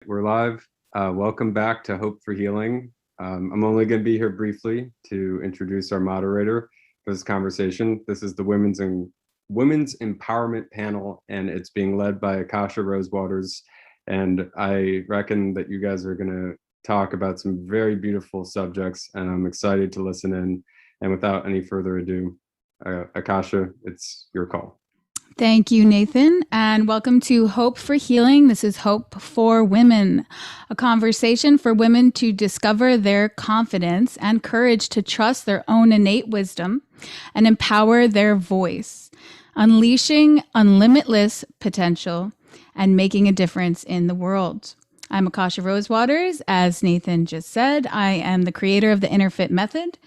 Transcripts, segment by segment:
We're live. Welcome back to Hope for Healing. I'm only going to be here briefly to introduce our moderator for this conversation. This is the Women's Empowerment Panel, and it's being led by Akasha Rosewaters. And I reckon that you guys are going to talk about some very beautiful subjects, and I'm excited to listen in. And without any further ado, Akasha, it's your call. Thank you, Nathan, and welcome to Hope for Healing. This is Hope for Women, a conversation for women to discover their confidence and courage to trust their own innate wisdom and empower their voice, unleashing unlimitless potential and making a difference in the world. I'm Akasha Rosewaters. As Nathan just said, I am the creator of the Inner Fit Method.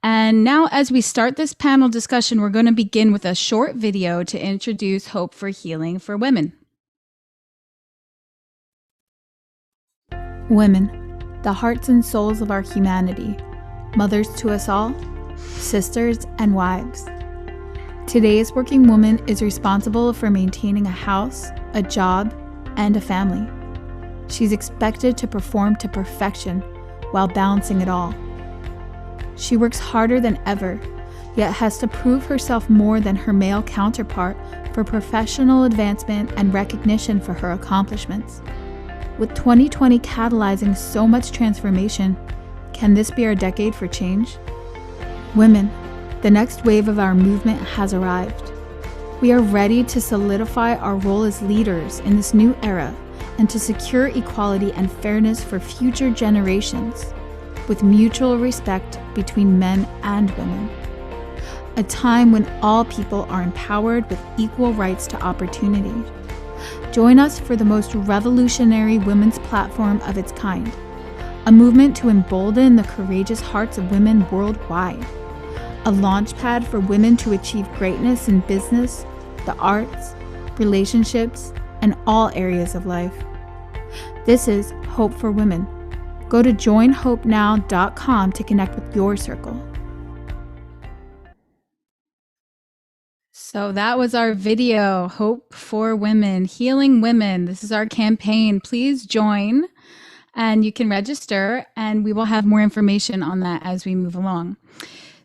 And now, as we start this panel discussion, we're going to begin with a short video to introduce Hope for Healing for Women. Women, the hearts and souls of our humanity, mothers to us all, sisters and wives. Today's working woman is responsible for maintaining a house, a job, and a family. She's expected to perform to perfection while balancing it all. She works harder than ever, yet has to prove herself more than her male counterpart for professional advancement and recognition for her accomplishments. With 2020 catalyzing so much transformation, can this be our decade for change? Women, the next wave of our movement has arrived. We are ready to solidify our role as leaders in this new era and to secure equality and fairness for future generations, with mutual respect between men and women. A time when all people are empowered with equal rights to opportunity. Join us for the most revolutionary women's platform of its kind, a movement to embolden the courageous hearts of women worldwide, a launchpad for women to achieve greatness in business, the arts, relationships, and all areas of life. This is Hope for Women. Go to joinhopenow.com to connect with your circle. So that was our video, Hope for Women, Healing Women. This is our campaign. Please join and you can register, and we will have more information on that as we move along.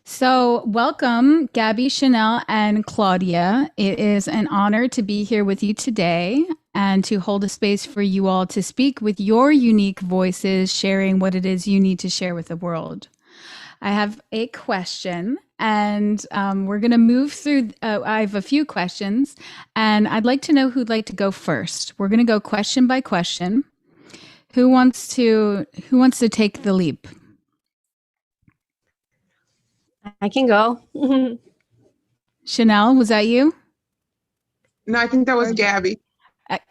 So welcome, Gabby, Chanel, and Claudia. It is an honor to be here with you today and to hold a space for you all to speak with your unique voices, sharing what it is you need to share with the world. I have a question, and we're going to move through. I have a few questions, and I'd like to know who'd like to go first. We're going to go question by question. Who wants to take the leap? I can go. Chanel, was that you? No, I think that was Gabby.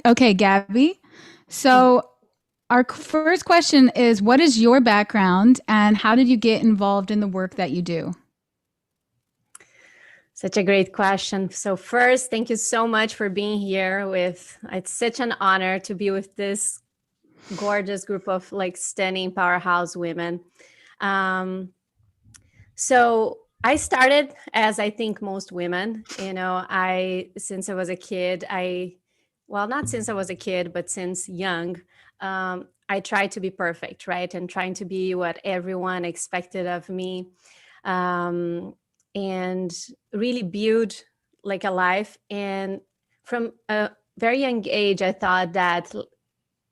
Okay, Gabby. So our first question is, what is your background and how did you get involved in the work that you do? Such a great question. So first, thank you so much for being here it's such an honor to be with this gorgeous group of stunning powerhouse women. So I started as I think most women, since I was a kid, not since I was a kid, but since young, I tried to be perfect, right? And trying to be what everyone expected of me, and really build a life. And from a very young age, I thought that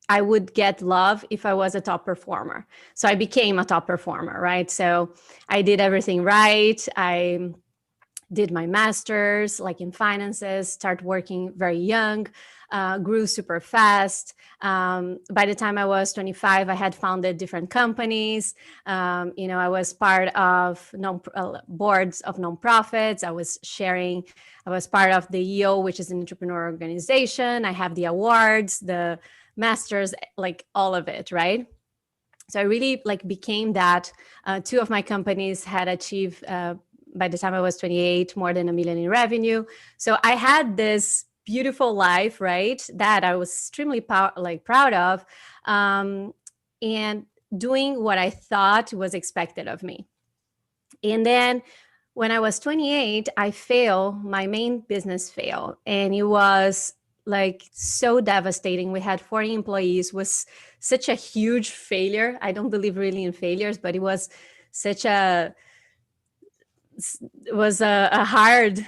I would get love if I was a top performer. So I became a top performer, right? So I did everything right. I did my master's, in finances, start working very young, grew super fast. By the time I was 25, I had founded different companies. I was part of boards of nonprofits. I was part of the EO, which is an entrepreneur organization. I have the awards, the masters, all of it, right? So I really became that. Two of my companies had achieved, by the time I was 28, more than $1 million in revenue. So I had this beautiful life, right? That I was extremely proud of, and doing what I thought was expected of me. And then when I was 28, my main business failed. And it was like so devastating. We had 40 employees, was such a huge failure. I don't believe really in failures, but it was such a hard,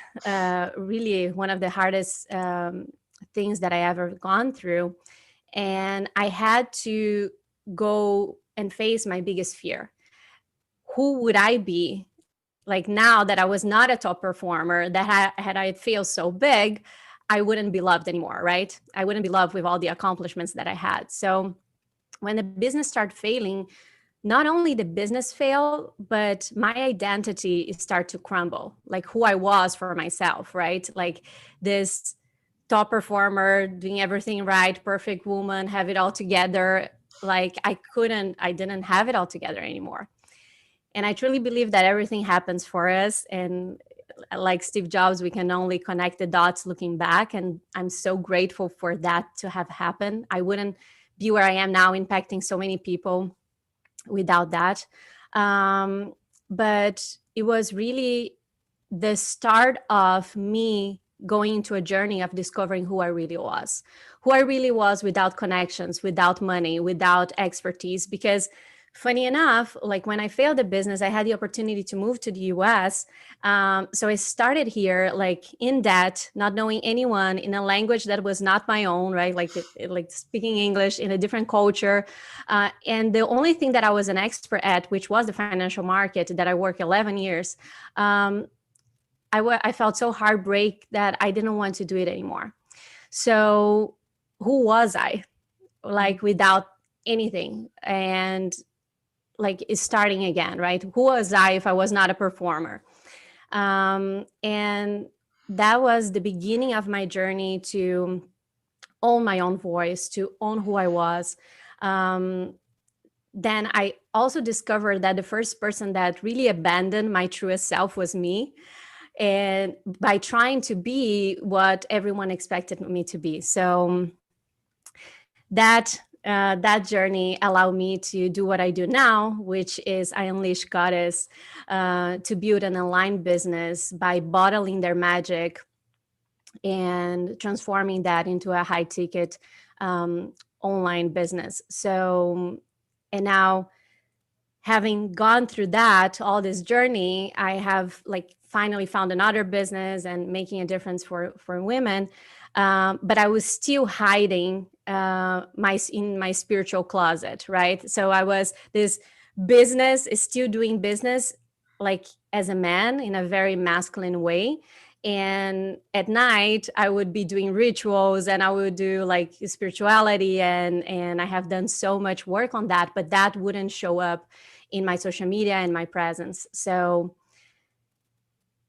really one of the hardest things that I ever gone through. And I had to go and face my biggest fear. Who would I be? Like now that I was not a top performer, that had I failed so big, I wouldn't be loved anymore, right? I wouldn't be loved with all the accomplishments that I had. So when the business started failing, not only the business fail, but my identity start to crumble, like who I was for myself, right? Like this top performer, doing everything right, perfect woman, have it all together. Like I didn't have it all together anymore. And I truly believe that everything happens for us. And like Steve Jobs, we can only connect the dots looking back. And I'm so grateful for that to have happened. I wouldn't be where I am now, impacting so many people without that. But it was really the start of me going into a journey of discovering who I really was without connections, without money, without expertise. Because funny enough, like when I failed the business, I had the opportunity to move to the US. So I started here, like in debt, not knowing anyone, in a language that was not my own, right? Like speaking English in a different culture. And the only thing that I was an expert at, which was the financial market that I worked 11 years, I felt so heartbreak that I didn't want to do it anymore. So who was I, like without anything? And like is starting again, right? Who was I if I was not a performer? And that was the beginning of my journey to own my own voice, to own who I was. Then I also discovered that the first person that really abandoned my truest self was me. And by trying to be what everyone expected me to be. So that journey allowed me to do what I do now, which is I unleash goddess to build an aligned business by bottling their magic and transforming that into a high ticket online business. So, and now having gone through that, all this journey, I have like finally found another business and making a difference for women. But I was still hiding in my spiritual closet, right? So I was this business is still doing business like as a man in a very masculine way. And at night I would be doing rituals and I would do like spirituality and I have done so much work on that, but that wouldn't show up in my social media and my presence. So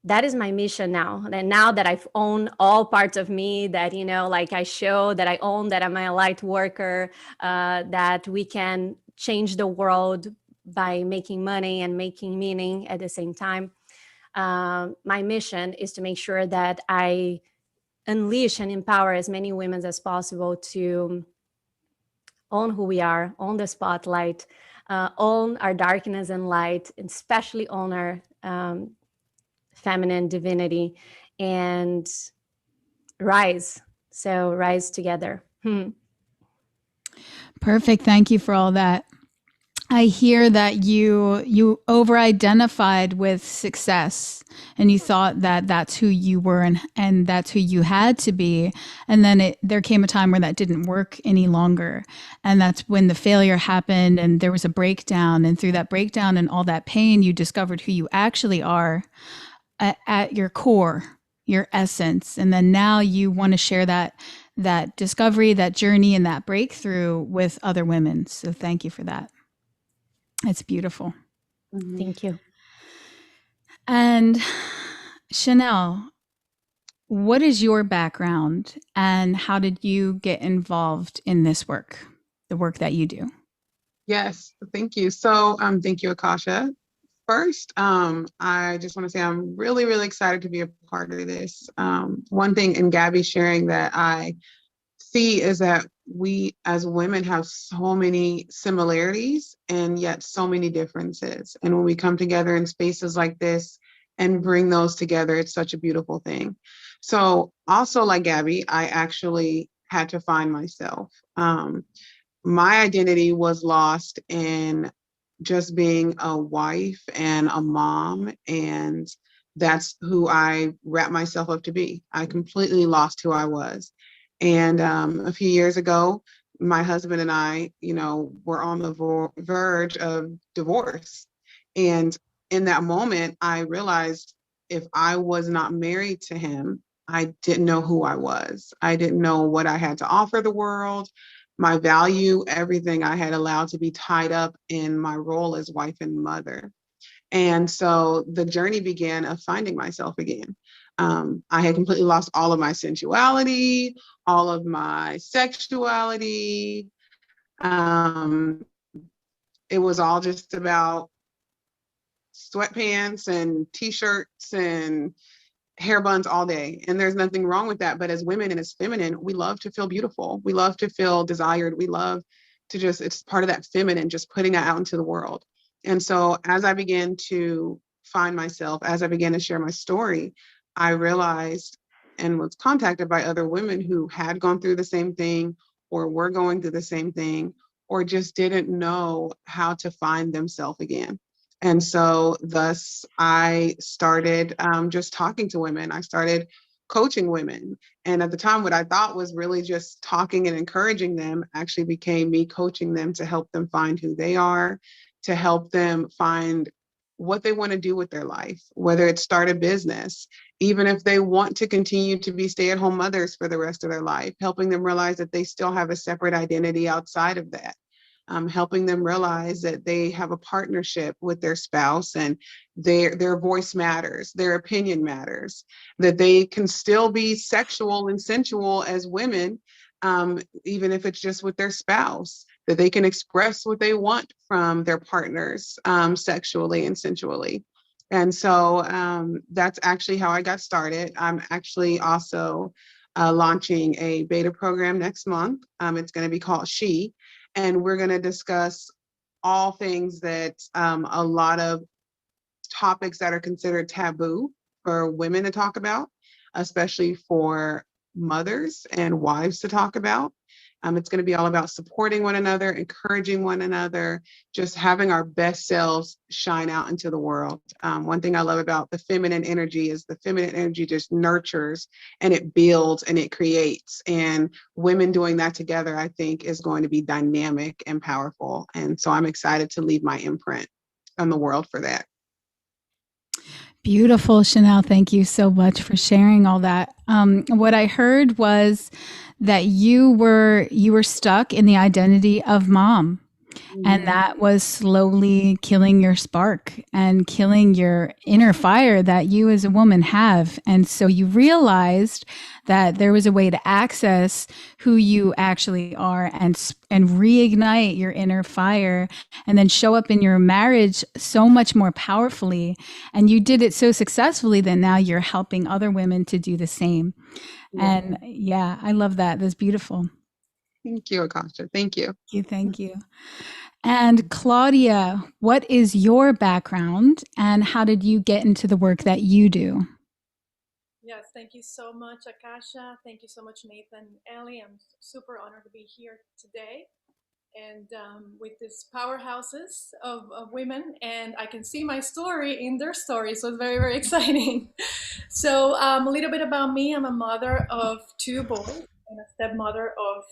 that is my mission now. And now that I've owned all parts of me, that, you know, like I show that I own that I'm a light worker, that we can change the world by making money and making meaning at the same time. My mission is to make sure that I unleash and empower as many women as possible to own who we are, own the spotlight, own our darkness and light, and especially own our feminine divinity and rise. So rise together. Perfect. Thank you for all that. I hear that you over-identified with success and you thought that that's who you were and that's who you had to be. And then there came a time where that didn't work any longer. And that's when the failure happened and there was a breakdown. And through that breakdown and all that pain, you discovered who you actually are at your core, your essence. And then now you want to share that discovery, that journey, and that breakthrough with other women. So thank you for that. It's beautiful. Thank you. And Chanel, what is your background and how did you get involved in this work, the work that you do? Yes, thank you. So thank you, Akasha. First, I just want to say I'm really, really excited to be a part of this. One thing in Gabby sharing that I see is that we as women have so many similarities and yet so many differences. And when we come together in spaces like this and bring those together. It's such a beautiful thing. So also like Gabby, I actually had to find myself. My identity was lost in just being a wife and a mom, and that's who I wrapped myself up to be. I completely lost who I was. And a few years ago, my husband and I, were on the verge of divorce. And in that moment, I realized if I was not married to him, I didn't know who I was. I didn't know what I had to offer the world, my value, everything I had allowed to be tied up in my role as wife and mother. And so the journey began of finding myself again. I had completely lost all of my sensuality, all of my sexuality. Um, it was all just about sweatpants and t-shirts and hair buns all day. And there's nothing wrong with that. But as women and as feminine, we love to feel beautiful. We love to feel desired. We love to just, it's part of that feminine, just putting that out into the world. And so as I began to find myself, as I began to share my story, I realized and was contacted by other women who had gone through the same thing or were going through the same thing or just didn't know how to find themselves again. And so thus I started just talking to women. I started coaching women. And at the time, what I thought was really just talking and encouraging them actually became me coaching them to help them find who they are, to help them find what they want to do with their life, whether it's start a business, even if they want to continue to be stay-at-home mothers for the rest of their life, helping them realize that they still have a separate identity outside of that. Helping them realize that they have a partnership with their spouse and their voice matters, their opinion matters, that they can still be sexual and sensual as women, even if it's just with their spouse, that they can express what they want from their partners sexually and sensually. And so that's actually how I got started. I'm actually also launching a beta program next month. It's going to be called She. And we're going to discuss all things that a lot of topics that are considered taboo for women to talk about, especially for mothers and wives to talk about. It's going to be all about supporting one another, encouraging one another, just having our best selves shine out into the world. One thing I love about the feminine energy is the feminine energy just nurtures and it builds and it creates. And women doing that together, I think, is going to be dynamic and powerful. And so I'm excited to leave my imprint on the world for that. Beautiful, Chanel. Thank you so much for sharing all that. What I heard was that you were stuck in the identity of mom. And that was slowly killing your spark and killing your inner fire that you as a woman have. And so you realized that there was a way to access who you actually are and reignite your inner fire and then show up in your marriage so much more powerfully. And you did it so successfully that now you're helping other women to do the same. Yeah. And yeah, I love that. That's beautiful. Thank you, Akasha. Thank you. Thank you. And Claudia, what is your background and how did you get into the work that you do? Yes, thank you so much, Akasha. Thank you so much, Nathan, Ellie. I'm super honored to be here today and with these powerhouses of women, and I can see my story in their story, so it's very, very exciting. So a little bit about me. I'm a mother of 2 boys and a stepmother of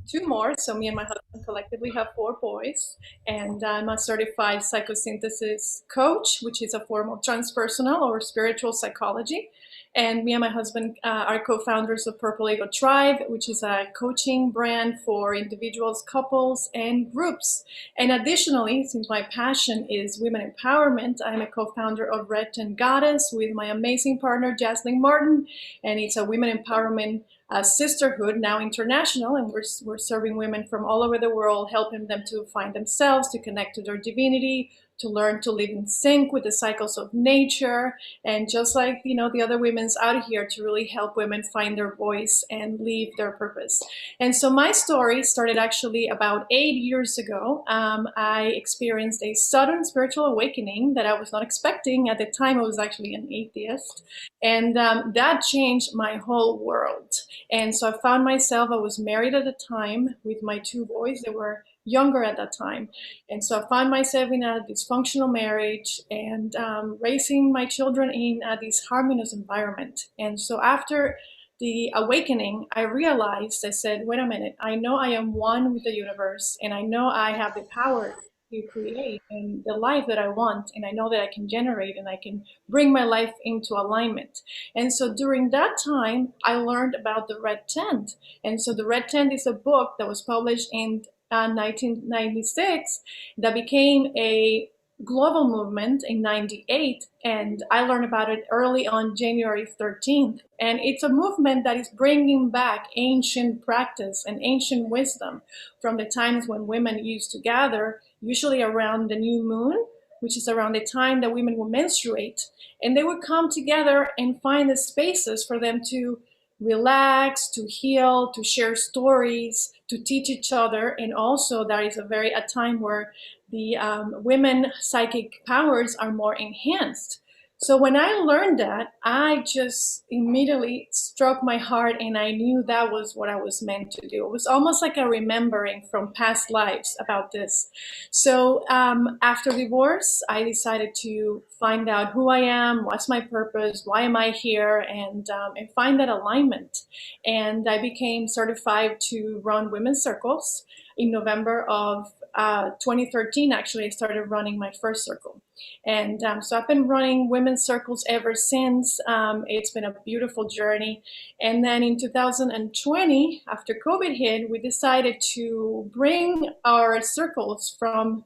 2 more. So me and my husband collectively have 4 boys, and I'm a certified psychosynthesis coach, which is a form of transpersonal or spiritual psychology. And me and my husband are co-founders of Purple Ego Tribe, which is a coaching brand for individuals, couples, and groups. And additionally, since my passion is women empowerment, I'm a co-founder of Red Tent Goddess with my amazing partner, Jaslyn Martin. And it's a women empowerment sisterhood, now international. And we're serving women from all over the world, helping them to find themselves, to connect to their divinity, to learn to live in sync with the cycles of nature, and just like, you know, the other women's out here, to really help women find their voice and live their purpose. And so my story started actually about 8 years ago. I experienced a sudden spiritual awakening that I was not expecting. At the time, I was actually an atheist, and that changed my whole world. And so I found myself, I was married at the time with my two boys. They were younger at that time. And so I found myself in a dysfunctional marriage, and raising my children in a disharmonious environment. And so after the awakening, I realized, I said, wait a minute, I know I am one with the universe, and I know I have the power to create and the life that I want, and I know that I can generate and I can bring my life into alignment. And so during that time, I learned about the Red Tent. And so the Red Tent is a book that was published in 1996 that became a global movement in 98, and I learned about it early on January 13th. And it's a movement that is bringing back ancient practice and ancient wisdom from the times when women used to gather, usually around the new moon, which is around the time that women would menstruate, and they would come together and find the spaces for them to relax, to heal, to share stories, to teach each other. And also that is a time where the women psychic powers are more enhanced. So when I learned that, I just immediately struck my heart, and I knew that was what I was meant to do. It was almost like a remembering from past lives about this. So after divorce, I decided to find out who I am, what's my purpose, why am I here, and find that alignment. And I became certified to run women's circles. In November of 2013, actually, I started running my first circle. And so I've been running women's circles ever since. It's been a beautiful journey. And then in 2020, after COVID hit, we decided to bring our circles from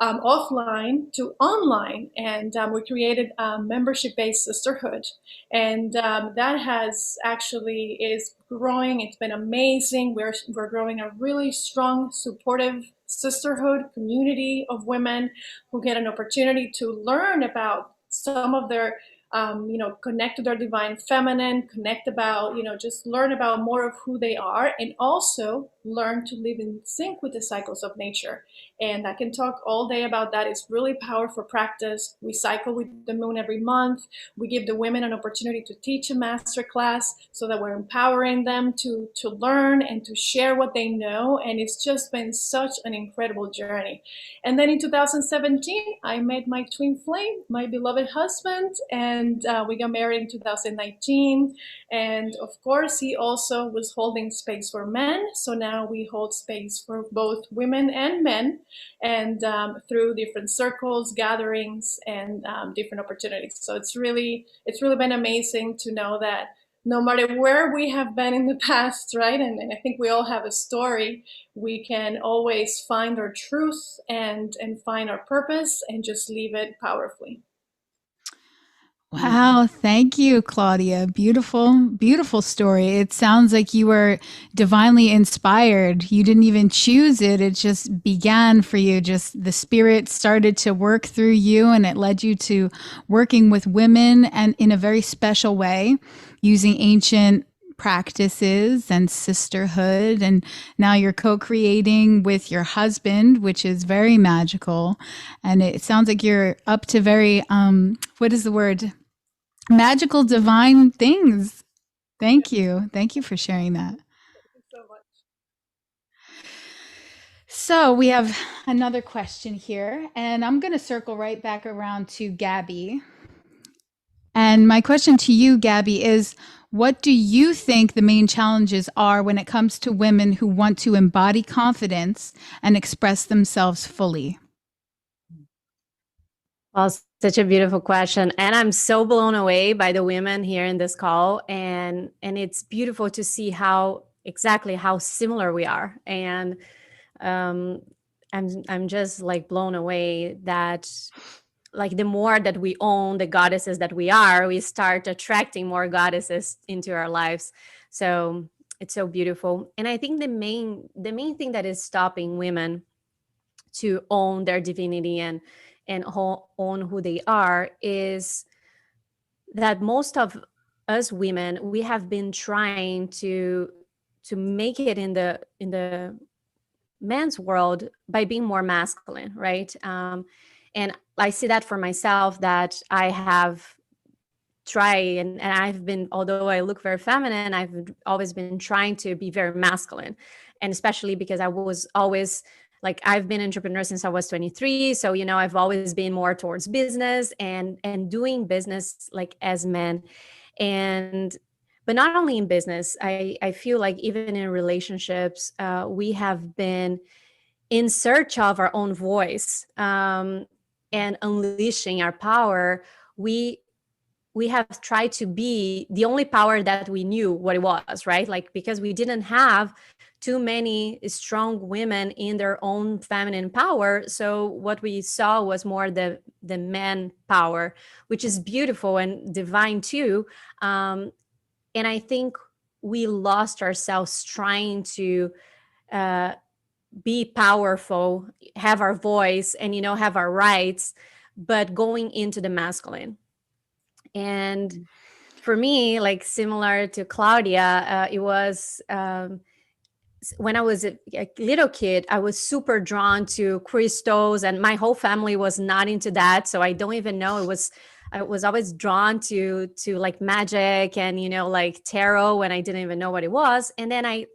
offline to online, and we created a membership-based sisterhood, and that has actually is growing. It's been amazing. We're growing a really strong, supportive sisterhood community of women who get an opportunity to learn about some of their connect to their divine feminine, connect about, just learn about more of who they are, and also learn to live in sync with the cycles of nature. And I can talk all day about that. It's really powerful practice. We cycle with the moon every month. We give the women an opportunity to teach a master class so that we're empowering them to learn and to share what they know. And it's just been such an incredible journey. And then in 2017, I met my twin flame, my beloved husband, and we got married in 2019. And of course, he also was holding space for men. So now we hold space for both women and men, and through different circles, gatherings, and different opportunities. So it's really been amazing to know that no matter where we have been in the past, right? And I think we all have a story. We can always find our truth and find our purpose and just live it powerfully. Wow, thank you, Claudia. Beautiful, beautiful story. It sounds like you were divinely inspired. You didn't even choose it. It just began for you. Just the spirit started to work through you, and it led you to working with women and in a very special way, using ancient practices and sisterhood. And now you're co-creating with your husband, which is very magical. And it sounds like you're up to very, what is the word? Magical, divine things. Thank you. Thank you for sharing that. Thank you so much. So we have another question here, and I'm going to circle right back around to Gabby. And my question to you, Gabby, is what do you think the main challenges are when it comes to women who want to embody confidence and express themselves fully? Well, such a beautiful question. And I'm so blown away by the women here in this call. And it's beautiful to see how similar we are. And I'm just like blown away that like the more that we own the goddesses that we are, we start attracting more goddesses into our lives. So it's so beautiful. And I think the main thing that is stopping women to own their divinity and and own who they are, is that most of us women, we have been trying to make it in the men's world by being more masculine, right? And I see that for myself, that I have tried, and I've been, although I look very feminine, I've always been trying to be very masculine. And especially because I was always like, I've been an entrepreneur since I was 23. So, I've always been more towards business and doing business like as men. And but not only in business, I feel like even in relationships, we have been in search of our own voice, and unleashing our power. We have tried to be the only power that we knew what it was, right? Like, because we didn't have too many strong women in their own feminine power. So what we saw was more the men power, which is beautiful and divine too. And I think we lost ourselves trying to be powerful, have our voice, and have our rights, but going into the masculine. And for me, like similar to Claudia, it was when I was a little kid, I was super drawn to crystals, and my whole family was not into that. So I don't even know. I was always drawn to like magic and like tarot, when I didn't even know what it was. And then I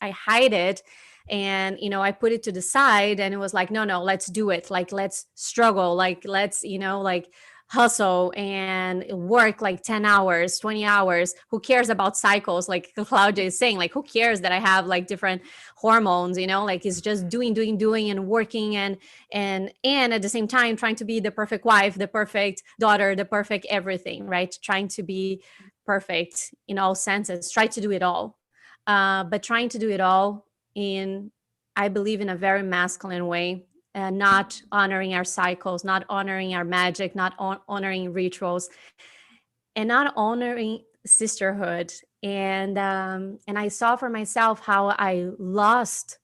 hide it, and I put it to the side, and it was like, no, let's do it. Like, let's struggle. Like, let's like hustle and work like 10 hours, 20 hours. Who cares about cycles? Like Claudia is saying, like, who cares that I have like different hormones, like it's just doing and working, and at the same time trying to be the perfect wife, the perfect daughter, the perfect everything, right? Trying to be perfect in all senses, try to do it all. But trying to do it all in, I believe, in a very masculine way, not honoring our cycles, not honoring our magic, not honoring rituals, and not honoring sisterhood. And I saw for myself how I lost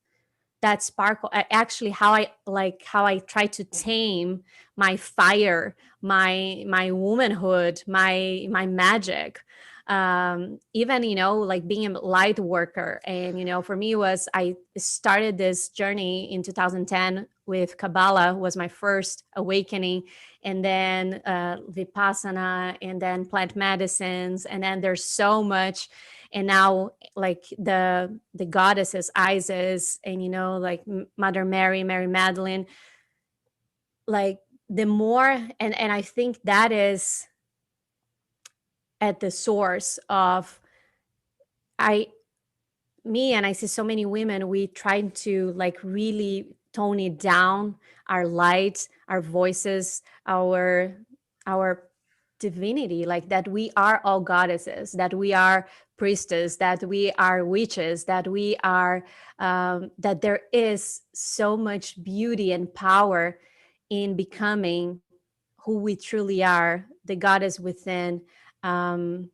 that sparkle. Actually, how I tried to tame my fire, my womanhood, my magic. Even like being a light worker. And for me, was I started this journey in 2010 with Kabbalah, was my first awakening, and then Vipassana, and then plant medicines, and then there's so much. And now like the goddesses, Isis, and like Mother Mary, Mary Magdalene, like the more, and I think that is at the source of me, and I see so many women, we try to like really tone it down, our light, our voices, our divinity, like that we are all goddesses, that we are priestess, that we are witches, that we are that there is so much beauty and power in becoming who we truly are, the goddess within. And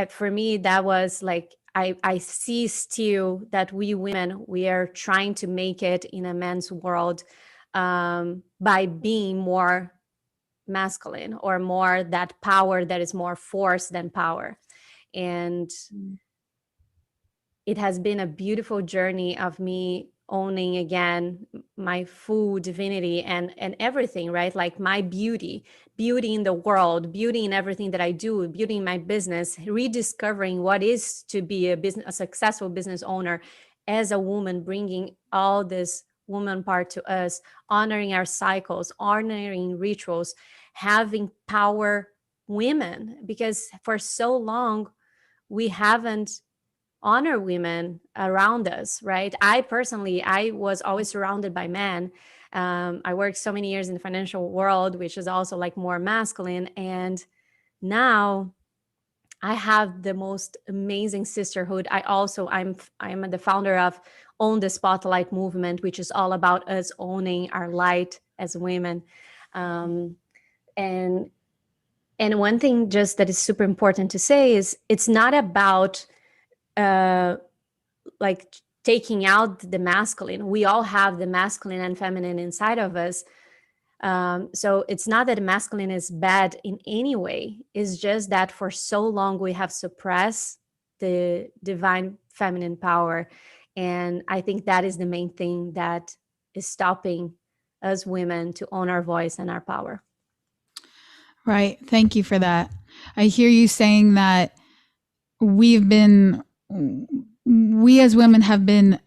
for me, that was like, I see still that we women, we are trying to make it in a man's world, by being more masculine, or more that power that is more force than power. And it has been a beautiful journey of me owning again my full divinity and everything, right? Like my beauty in the world, beauty in everything that I do, beauty in my business, rediscovering what is to be a successful business owner as a woman, bringing all this woman part to us, honoring our cycles, honoring rituals, having power women, because for so long we haven't honor women around us, right? I personally, I was always surrounded by men. I worked so many years in the financial world, which is also like more masculine. And now I have the most amazing sisterhood. I'm the founder of Own the Spotlight movement, which is all about us owning our light as women. And one thing just that is super important to say is it's not about like taking out the masculine. We all have the masculine and feminine inside of us. So it's not that masculine is bad in any way. It's just that for so long we have suppressed the divine feminine power. And I think that is the main thing that is stopping us women to own our voice and our power. Right. Thank you for that. I hear you saying that we as women have been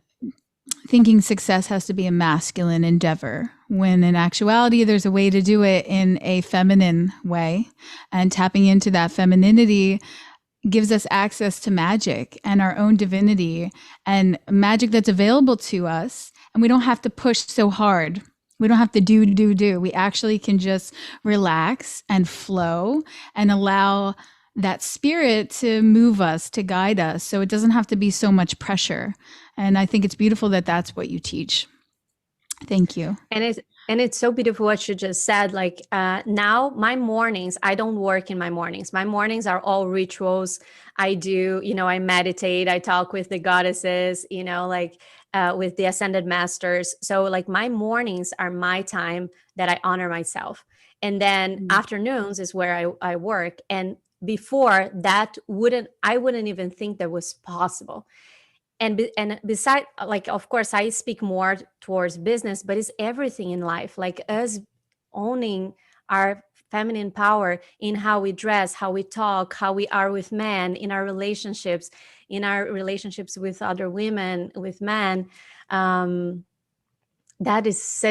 thinking success has to be a masculine endeavor, when in actuality, there's a way to do it in a feminine way. And tapping into that femininity gives us access to magic and our own divinity, and magic that's available to us. And we don't have to push so hard. We don't have to do. We actually can just relax and flow and allow that spirit to move us, to guide us. So it doesn't have to be so much pressure. And I think it's beautiful that that's what you teach. Thank you. And it's so beautiful what you just said. Like now my mornings, I don't work in my mornings. My mornings are all rituals. I do, I meditate, I talk with the goddesses, with the ascended masters. So like my mornings are my time that I honor myself. And then afternoons is where I work. And before that I wouldn't even think that was possible. And beside, like, of course, I speak more towards business, but it's everything in life, like us owning our feminine power in how we dress, how we talk, how we are with men, in our relationships with other women, with men. That is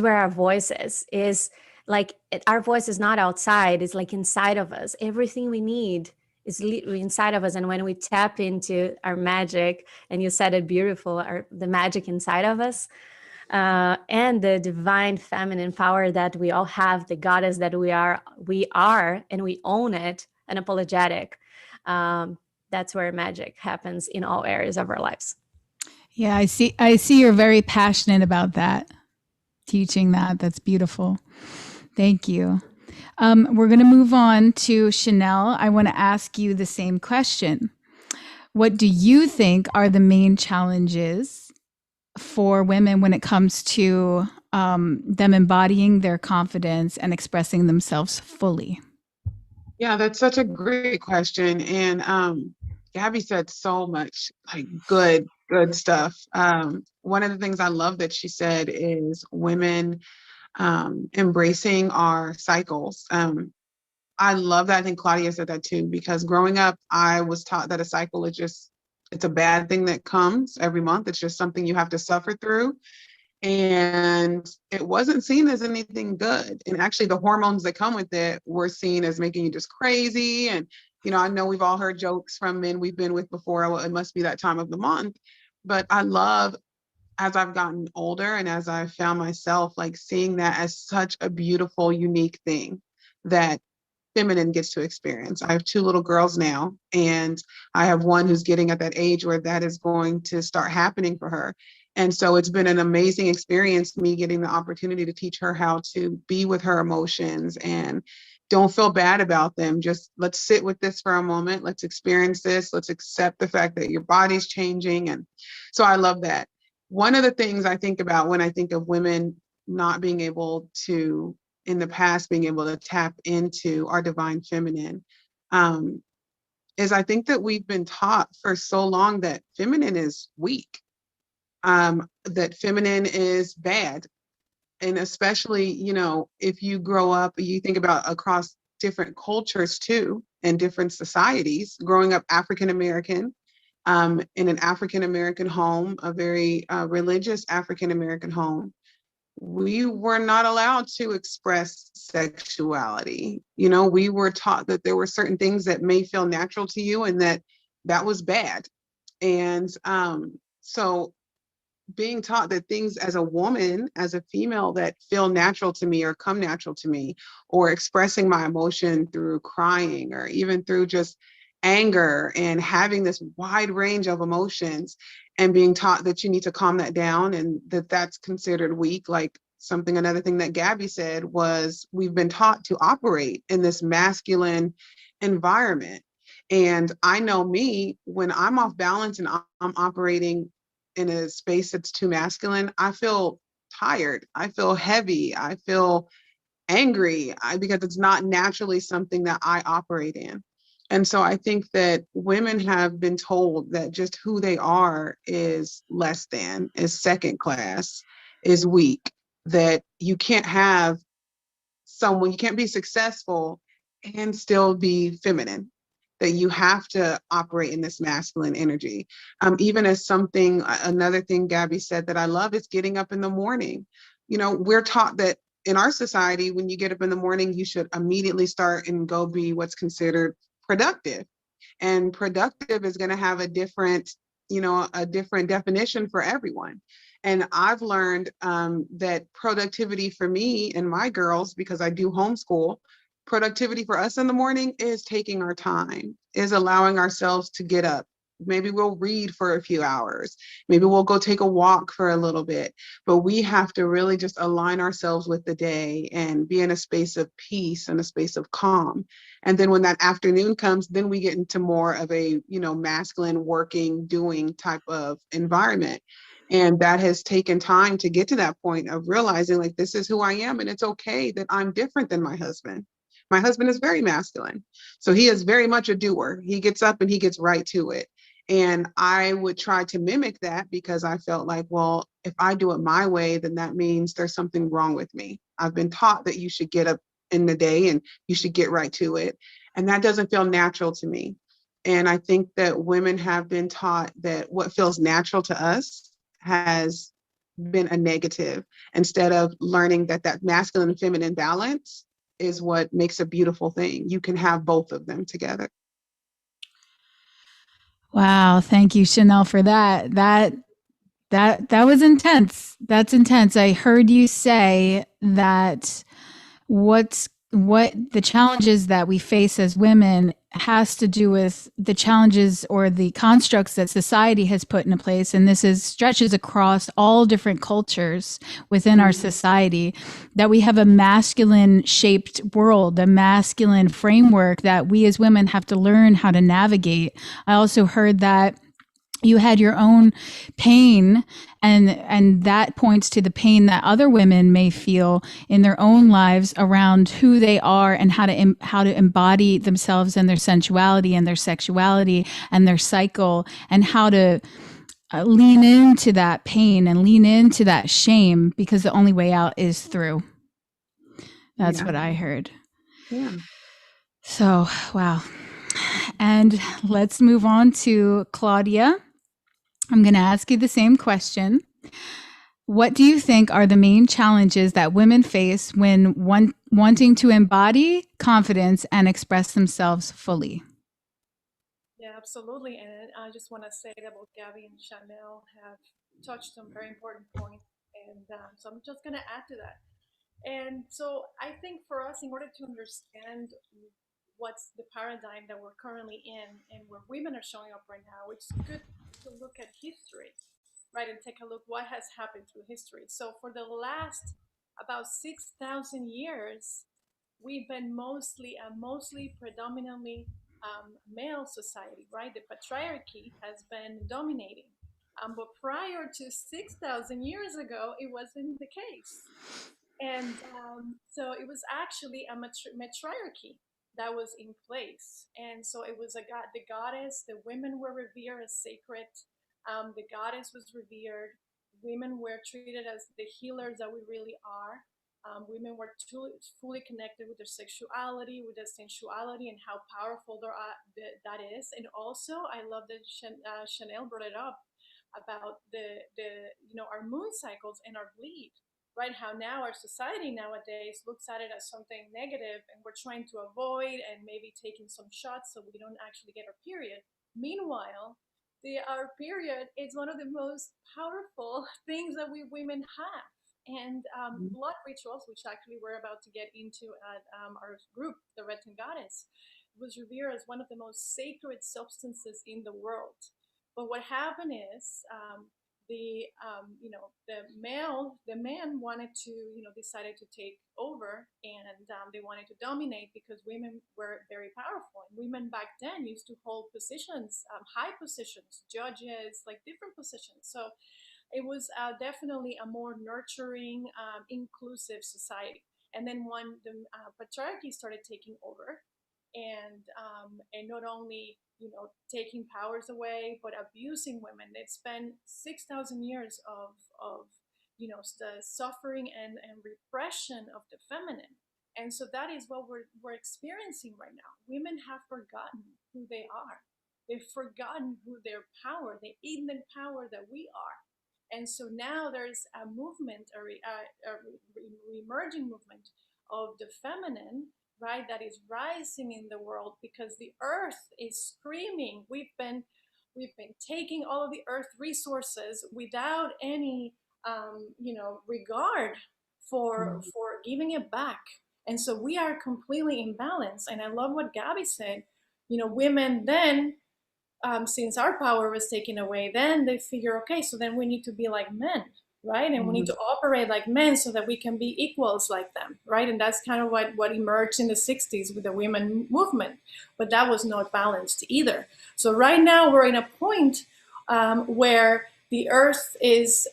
where our voice is like, our voice is not outside, it's like inside of us. Everything we need is inside of us. And when we tap into our magic, and you said it beautiful, the magic inside of us, and the divine feminine power that we all have, the goddess that we are, and we own it, unapologetic. That's where magic happens in all areas of our lives. Yeah, I see you're very passionate about that, teaching that. That's beautiful. Thank you. We're going to move on to Chanel. I want to ask you the same question. What do you think are the main challenges for women when it comes to them embodying their confidence and expressing themselves fully? Yeah, that's such a great question. And Gabby said so much like good stuff. One of the things I love that she said is women embracing our cycles. I love that. I think Claudia said that too, because growing up, I was taught that a cycle is it's a bad thing that comes every month. It's just something you have to suffer through. And it wasn't seen as anything good. And actually the hormones that come with it were seen as making you just crazy. And, I know we've all heard jokes from men we've been with before, well, it must be that time of the month. But I love, as I've gotten older and as I've found myself like seeing that as such a beautiful, unique thing that feminine gets to experience. I have 2 little girls now, and I have one who's getting at that age where that is going to start happening for her. And so it's been an amazing experience, me getting the opportunity to teach her how to be with her emotions and don't feel bad about them. Just let's sit with this for a moment. Let's experience this. Let's accept the fact that your body's changing. And so I love that. One of the things I think about when I think of women not being able to, in the past, being able to tap into our divine feminine, is I think that we've been taught for so long that feminine is weak, that feminine is bad. And especially, if you grow up, you think about across different cultures too, and different societies, growing up African-American, in an African-American home, a very religious African-American home, we were not allowed to express sexuality. We were taught that there were certain things that may feel natural to you and that was bad. And so being taught that things as a woman, as a female, that feel natural to me or come natural to me, or expressing my emotion through crying or even through just anger and having this wide range of emotions, and being taught that you need to calm that down and that's considered weak. Like another thing that Gabby said was we've been taught to operate in this masculine environment. And I know me, when I'm off balance and I'm operating in a space that's too masculine, I feel tired. I feel heavy. I feel angry because it's not naturally something that I operate in. And so I think that women have been told that just who they are is less than, is second class, is weak, that you can't have someone, you can't be successful and still be feminine, that you have to operate in this masculine energy. Even as something, another thing Gabby said that I love is getting up in the morning. You know, we're taught that in our society, when you get up in the morning, you should immediately start and go be what's considered productive. And productive is going to have a different, you know, a different definition for everyone. And I've learned that productivity for me and my girls, because I do homeschool, productivity for us in the morning is taking our time, is allowing ourselves to get up. Maybe we'll read for a few hours. Maybe we'll go take a walk for a little bit. But we have to really just align ourselves with the day and be in a space of peace and a space of calm. And then when that afternoon comes, then we get into more of a, you know, masculine working, doing type of environment. And that has taken time to get to that point of realizing like, this is who I am. And it's okay that I'm different than my husband. My husband is very masculine. So he is very much a doer. He gets up and he gets right to it. And I would try to mimic that because I felt like, well, if I do it my way, then that means there's something wrong with me. I've been taught that you should get up in the day and you should get right to it. And that doesn't feel natural to me. And I think that women have been taught that what feels natural to us has been a negative instead of learning that that masculine and feminine balance is what makes a beautiful thing. You can have both of them together. Wow, thank you, Chanel, for that. That was intense. That's intense. I heard you say that what the challenges that we face as women has to do with the challenges or the constructs that society has put into place, and this is stretches across all different cultures within our society, that we have a masculine shaped world, a masculine framework that we as women have to learn how to navigate. I also heard that you had your own pain, and that points to the pain that other women may feel in their own lives around who they are and how to embody themselves and their sensuality and their sexuality and their cycle, and how to lean into that pain and lean into that shame, because the only way out is through. That's what I heard. Yeah. So, wow. And let's move on to Claudia. I'm going to ask you the same question. What do you think are the main challenges that women face when wanting to embody confidence and express themselves fully? Yeah, absolutely. And I just want to say that both Gabby and Chanel have touched some very important points. And so I'm just going to add to that. And so I think for us, in order to understand what's the paradigm that we're currently in and where women are showing up right now, it's good to look at history, right? And take a look what has happened through history. So for the last about 6,000 years, we've been mostly predominantly male society, right? The patriarchy has been dominating. But prior to 6,000 years ago, it wasn't the case. And so it was actually a matriarchy that was in place. And so it was the goddess, the women were revered as sacred. The goddess was revered. Women were treated as the healers that we really are. Women were fully connected with their sexuality, with their sensuality, and how powerful that is. And also, I love that Chanel brought it up about the our moon cycles and our bleed, right? How now our society nowadays looks at it as something negative, and we're trying to avoid and maybe taking some shots so we don't actually get our period. Meanwhile, our period is one of the most powerful things that we women have. And blood rituals, which actually we're about to get into at our group, the Retin Goddess, was revered as one of the most sacred substances in the world. But what happened is the man wanted to, decided to take over, and they wanted to dominate because women were very powerful. And women back then used to hold positions, high positions, judges, like different positions. So it was definitely a more nurturing, inclusive society. And then when the patriarchy started taking over, and not only taking powers away but abusing women, it's been 6,000 years of the suffering and repression of the feminine. And so that is what we're experiencing right now. Women have forgotten who they are. They've forgotten who their power, the infinite power that we are. And so now there's a movement, a emerging movement of the feminine, right, that is rising in the world because the earth is screaming. We've been taking all of the earth resources without any regard for giving it back. And so we are completely imbalanced. And I love what Gabby said. Women then, since our power was taken away, then they figure, okay, so then we need to be like men, right? And we need to operate like men so that we can be equals like them, right? And that's kind of what emerged in the 60s with the women movement. But that was not balanced either. So right now we're in a point where the earth is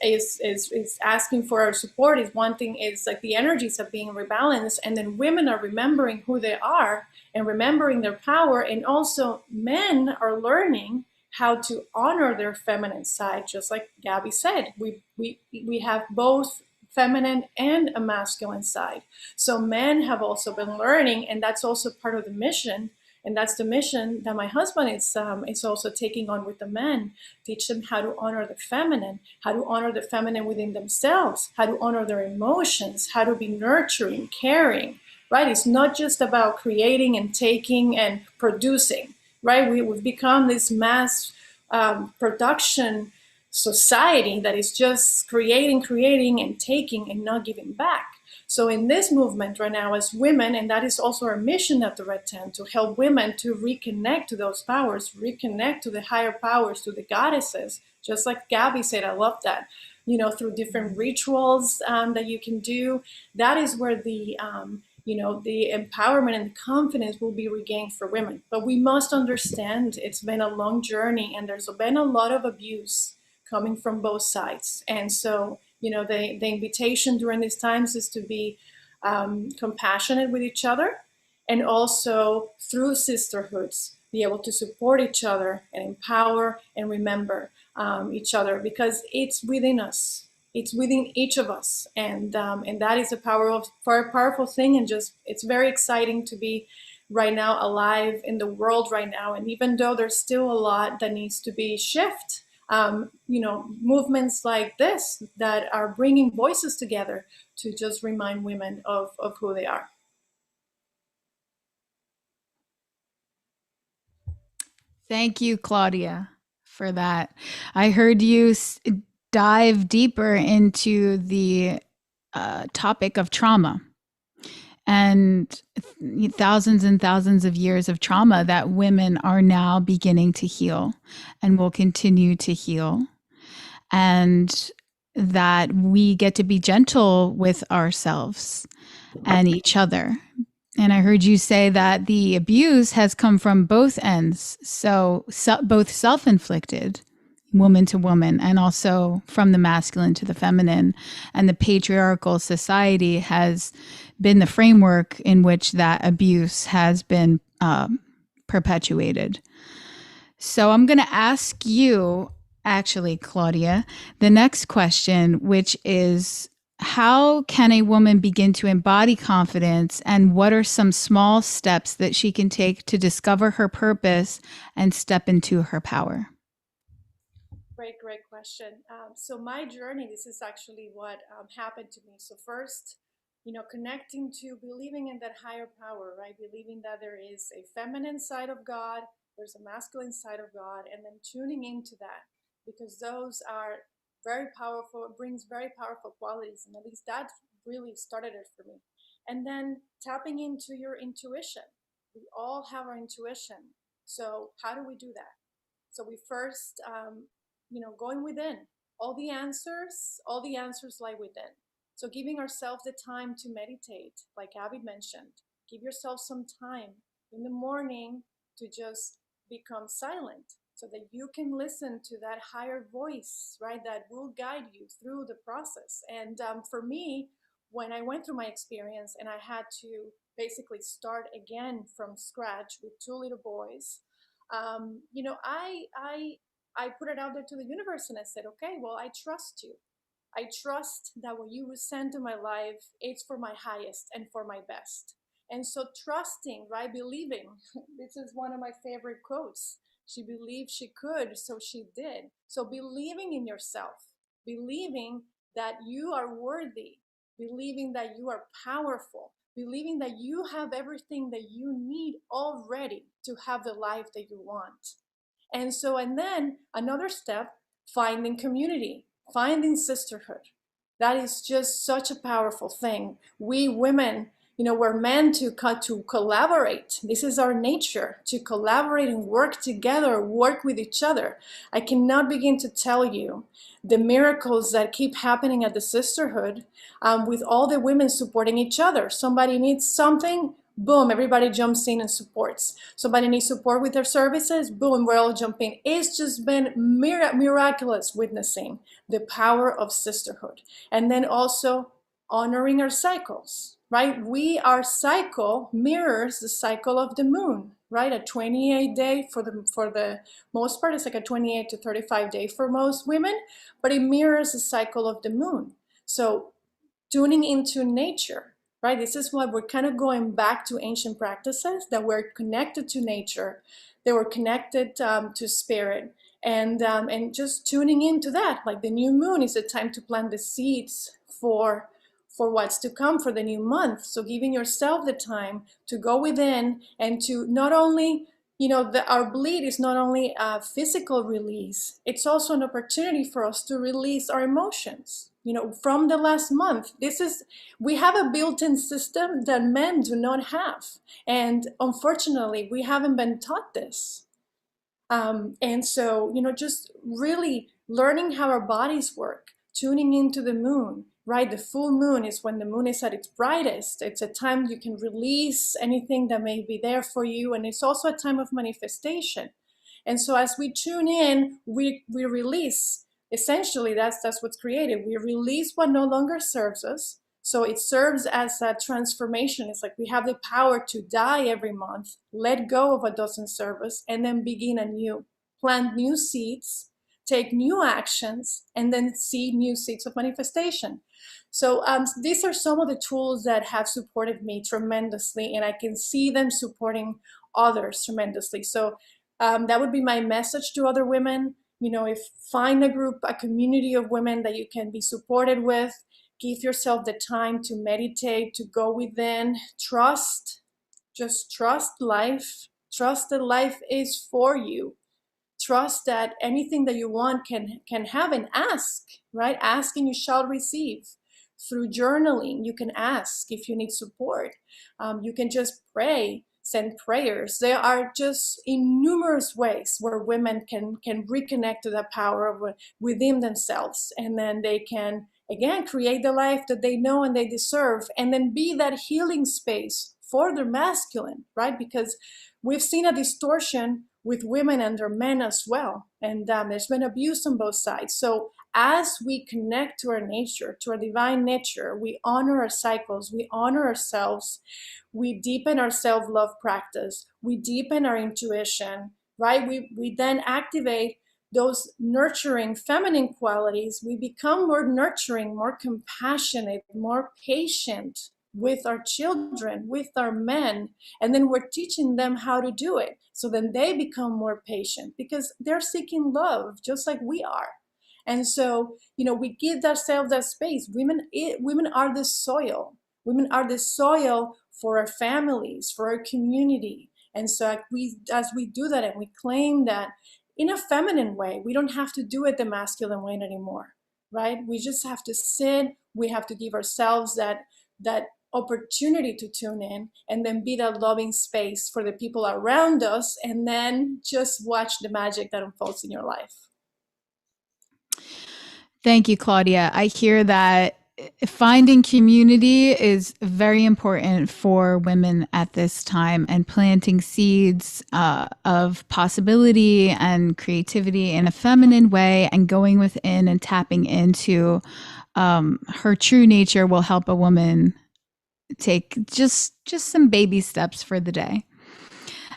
asking for our support. Is one thing, is like the energies are being rebalanced, and then women are remembering who they are and remembering their power, and also men are learning how to honor their feminine side. Just like Gabby said, we have both feminine and a masculine side. So men have also been learning, and that's also part of the mission. And that's the mission that my husband is also taking on with the men. Teach them how to honor the feminine, how to honor the feminine within themselves, how to honor their emotions, how to be nurturing, caring, right? It's not just about creating and taking and producing, right? We've become this mass production society that is just creating and taking and not giving back. So in this movement right now as women, and that is also our mission at the Red Tent, to help women to reconnect to those powers, reconnect to the higher powers, to the goddesses, just like Gabby said, I love that, through different rituals that you can do. That is where the empowerment and the confidence will be regained for women. But we must understand it's been a long journey, and there's been a lot of abuse coming from both sides. And so, the invitation during these times is to be compassionate with each other, and also through sisterhoods, be able to support each other and empower and remember each other, because it's within us. It's within each of us, and that is a powerful thing, and just it's very exciting to be right now alive in the world right now. And even though there's still a lot that needs to be shifted, movements like this that are bringing voices together to just remind women of who they are. Thank you, Claudia, for that. I heard you dive deeper into the topic of trauma and thousands and thousands of years of trauma that women are now beginning to heal and will continue to heal. And that we get to be gentle with ourselves and each other. And I heard you say that the abuse has come from both ends. So both self-inflicted, woman to woman, and also from the masculine to the feminine. And the patriarchal society has been the framework in which that abuse has been perpetuated. So I'm going to ask you, actually, Claudia, the next question, which is, how can a woman begin to embody confidence, and what are some small steps that she can take to discover her purpose and step into her power? Great question. So my journey, this is actually what happened to me. So first, connecting to believing in that higher power, right? Believing that there is a feminine side of God, there's a masculine side of God, and then tuning into that, because those are very powerful, it brings very powerful qualities. And at least that really started it for me. And then tapping into your intuition. We all have our intuition. So how do we do that? So we first, going within, all the answers lie within. So giving ourselves the time to meditate, like Abby mentioned, give yourself some time in the morning to just become silent so that you can listen to that higher voice, right? That will guide you through the process. And for me, when I went through my experience and I had to basically start again from scratch with two little boys, I put it out there to the universe and I said, okay, well, I trust you. I trust that what you will send to my life, it's for my highest and for my best. And so trusting, right? Believing. This is one of my favorite quotes. She believed she could, so she did. So believing in yourself, believing that you are worthy, believing that you are powerful, believing that you have everything that you need already to have the life that you want. And then another step, finding community, finding sisterhood. That is just such a powerful thing. We women, we're meant to collaborate. This is our nature, to collaborate and work together, work with each other. I cannot begin to tell you the miracles that keep happening at the sisterhood, with all the women supporting each other. Somebody needs something, boom, everybody jumps in and supports. Somebody needs support with their services, boom, we're all jumping. It's just been miraculous witnessing the power of sisterhood. And then also honoring our cycles, right? Our cycle mirrors the cycle of the moon, right? A 28-day for the most part, it's like a 28 to 35 day for most women, but it mirrors the cycle of the moon. So tuning into nature, right? This is why we're kind of going back to ancient practices, that we're connected to nature, that we're connected to spirit, and just tuning into that. Like the new moon is a time to plant the seeds for what's to come for the new month. So giving yourself the time to go within and to not only, our bleed is not only a physical release, it's also an opportunity for us to release our emotions. From the last month, we have a built-in system that men do not have. And unfortunately, we haven't been taught this. And so, just really learning how our bodies work, tuning into the moon, right? The full moon is when the moon is at its brightest. It's a time you can release anything that may be there for you. And it's also a time of manifestation. And so as we tune in, we release. Essentially, that's what's created. We release what no longer serves us. So it serves as a transformation. It's like we have the power to die every month, let go of what doesn't serve us, and then begin anew. Plant new seeds, take new actions, and then see new seeds of manifestation. So these are some of the tools that have supported me tremendously, and I can see them supporting others tremendously. So that would be my message to other women. Find a group, a community of women that you can be supported with. Give yourself the time to meditate, to go within. Just trust life. Trust that life is for you. Trust that anything that you want can have, and ask, right? Ask and you shall receive. Through journaling, you can ask if you need support. You can just pray. Send prayers. There are just innumerous ways where women can reconnect to the power within themselves, and then they can again create the life that they know and they deserve, and then be that healing space for their masculine, right? Because we've seen a distortion with women and their men as well, and there's been abuse on both sides. So as we connect to our nature, to our divine nature, we honor our cycles, we honor ourselves, we deepen our self-love practice, we deepen our intuition, right? We then activate those nurturing feminine qualities. We become more nurturing, more compassionate, more patient with our children, with our men, and then we're teaching them how to do it. So then they become more patient because they're seeking love just like we are. And so, we give ourselves that space. Women are the soil. Women are the soil for our families, for our community. And so as we do that and we claim that in a feminine way, we don't have to do it the masculine way anymore, right? We just have to sit. We have to give ourselves that opportunity to tune in, and then be that loving space for the people around us, and then just watch the magic that unfolds in your life. Thank you, Claudia. I hear that finding community is very important for women at this time, and planting seeds of possibility and creativity in a feminine way and going within and tapping into her true nature will help a woman take just some baby steps for the day.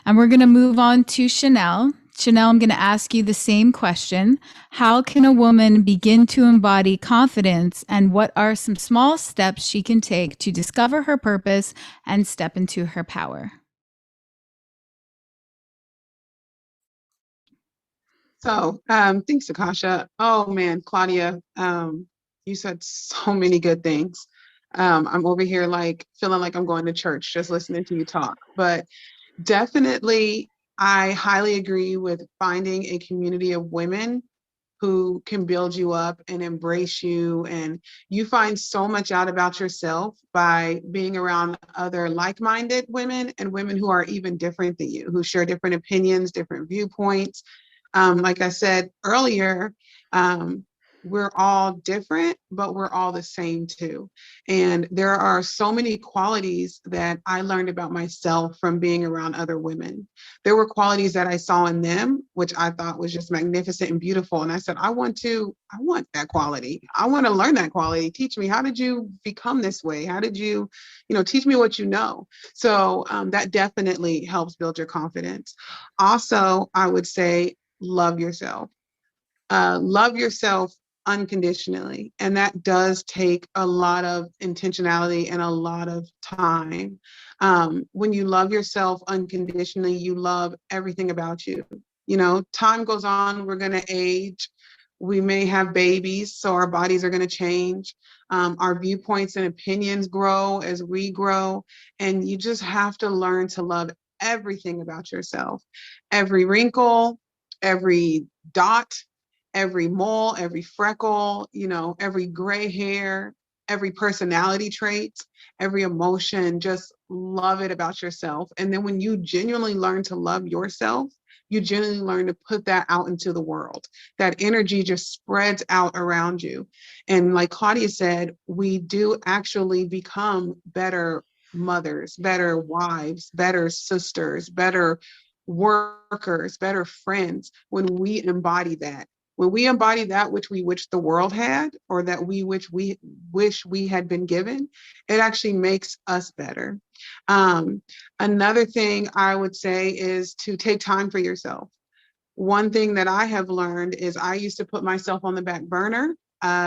And we're going to move on to Chanel. Chanel, I'm going to ask you the same question. How can a woman begin to embody confidence, and what are some small steps she can take to discover her purpose and step into her power? So, thanks, Akasha. Oh man, Claudia, you said so many good things. I'm over here like feeling like I'm going to church just listening to you talk. But definitely, I highly agree with finding a community of women who can build you up and embrace you. And you find so much out about yourself by being around other like-minded women and women who are even different than you, who share different opinions, different viewpoints. Like I said earlier, we're all different, but we're all the same too. And there are so many qualities that I learned about myself from being around other women. There were qualities that I saw in them, which I thought was just magnificent and beautiful. And I said, I want that quality. I want to learn that quality. Teach me, how did you become this way? How did you, teach me what you know. So that definitely helps build your confidence. Also, I would say, love yourself. Love yourself unconditionally. And that does take a lot of intentionality and a lot of time. When you love yourself unconditionally, you love everything about you. Time goes on, we're going to age. We may have babies, so our bodies are going to change. Our viewpoints and opinions grow as we grow. And you just have to learn to love everything about yourself. Every wrinkle, every dot, every mole, every freckle, every gray hair, every personality trait, every emotion. Just love it about yourself. And then when you genuinely learn to love yourself, you genuinely learn to put that out into the world. That energy just spreads out around you. And like Claudia said, we do actually become better mothers, better wives, better sisters, better workers, better friends when we embody that. When we embody that which we wish the world had, or that we wish we had been given, it actually makes us better. Another thing I would say is to take time for yourself. One thing that I have learned is I used to put myself on the back burner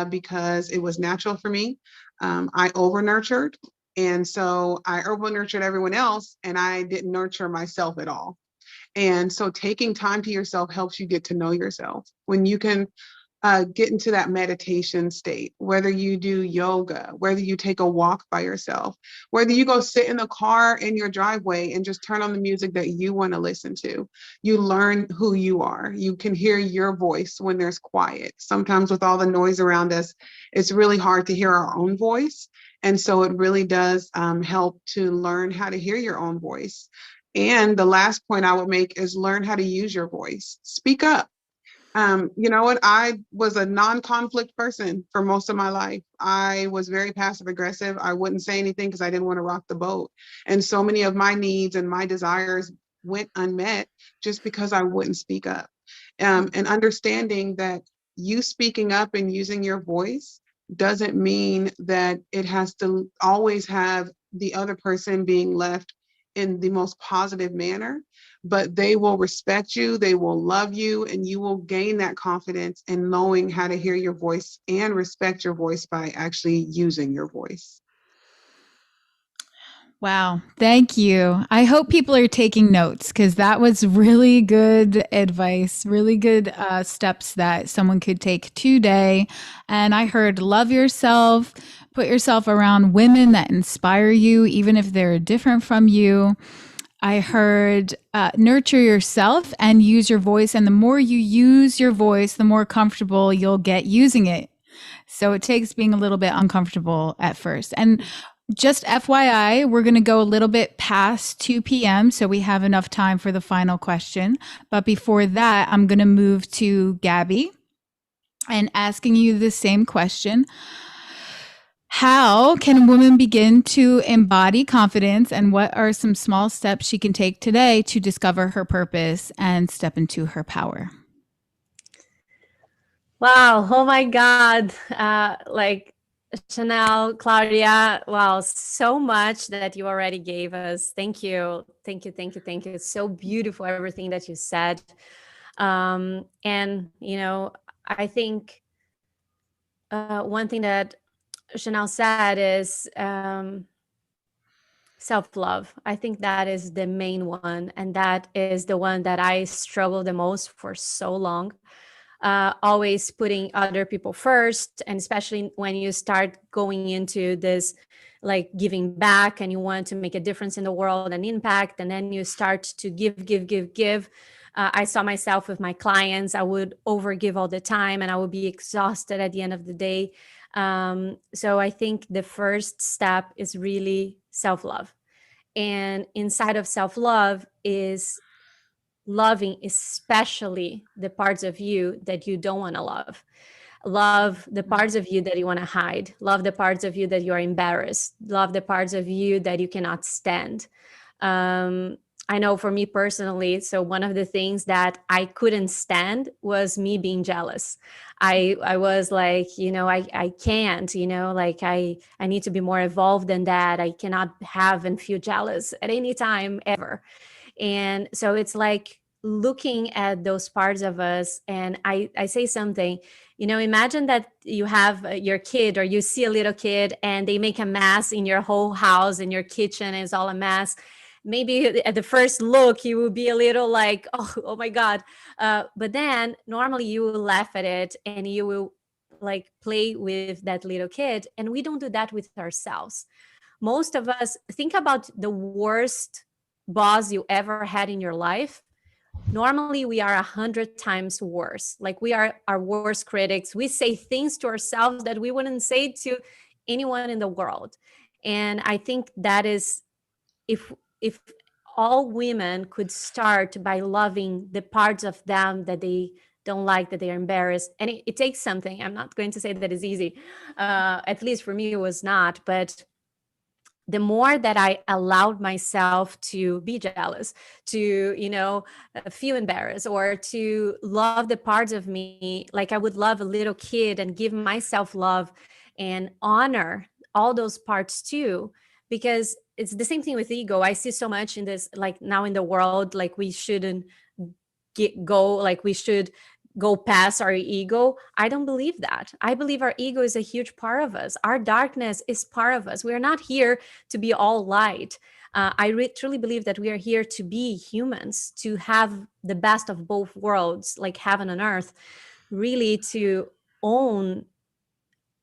because it was natural for me. I over nurtured. And so I over nurtured everyone else, and I didn't nurture myself at all. And so taking time to yourself helps you get to know yourself. When you can get into that meditation state, whether you do yoga, whether you take a walk by yourself, whether you go sit in the car in your driveway and just turn on the music that you want to listen to, you learn who you are. You can hear your voice when there's quiet. Sometimes with all the noise around us, it's really hard to hear our own voice. And so it really does help to learn how to hear your own voice. And the last point I would make is learn how to use your voice. Speak up. You know what? I was a non-conflict person for most of my life. I was very passive aggressive. I wouldn't say anything because I didn't want to rock the boat. And so many of my needs and my desires went unmet just because I wouldn't speak up. And understanding that you speaking up and using your voice doesn't mean that it has to always have the other person being left in the most positive manner, but they will respect you, they will love you, and you will gain that confidence in knowing how to hear your voice and respect your voice by actually using your voice. Wow. Thank you. I hope people are taking notes, because that was really good advice, really good steps that someone could take today. And I heard love yourself, put yourself around women that inspire you, even if they're different from you. I heard nurture yourself and use your voice. And the more you use your voice, the more comfortable you'll get using it. So it takes being a little bit uncomfortable at first. And just FYI, we're going to go a little bit past 2 p.m. so we have enough time for the final question. But before that, I'm going to move to Gabby. and asking you the same question. How can a woman begin to embody confidence, and what are some small steps she can take today to discover her purpose and step into her power? Wow. Oh my God. Like Chanel, Claudia, wow, so much that you already gave us. Thank you. Thank you. Thank you. Thank you. It's so beautiful, everything that you said. And, I think one thing that Chanel said is self-love. I think that is the main one. And that is the one that I struggle the most for so long. Always putting other people first, and especially when you start going into this like giving back and you want to make a difference in the world and impact, and then you start to give. I saw myself with my clients. I would overgive all the time and I would be exhausted at the end of the day. So I think the first step is really self-love, and inside of self-love is loving especially the parts of you that you don't want to love the parts of you that you want to hide, love the parts of you that you're embarrassed, love the parts of you that you cannot stand. I know for me personally, so one of the things that I couldn't stand was me being jealous. I was like, I can't, like I need to be more evolved than that. I cannot have and feel jealous at any time ever. And so it's like looking at those parts of us. And I say something, imagine that you have your kid, or you see a little kid and they make a mess in your whole house and your kitchen is all a mess. Maybe at the first look, you will be a little like, oh my God. But then normally you will laugh at it and you will like play with that little kid. And we don't do that with ourselves. Most of us, think about the worst boss you ever had in your life. Normally we are 100 times worse. Like we are our worst critics. We say things to ourselves that we wouldn't say to anyone in the world. And I think that is, if all women could start by loving the parts of them that they don't like, that they are embarrassed, and it takes something. I'm not going to say that it's easy. At least for me it was not. But the more that I allowed myself to be jealous, to, feel embarrassed, or to love the parts of me, like I would love a little kid and give myself love and honor all those parts too. Because it's the same thing with ego. I see so much in this, like now in the world, like we shouldn't we should go past our ego. I don't believe that. I believe our ego is a huge part of us. Our darkness is part of us. We are not here to be all light. I truly believe that we are here to be humans, to have the best of both worlds, like heaven and earth, really to own,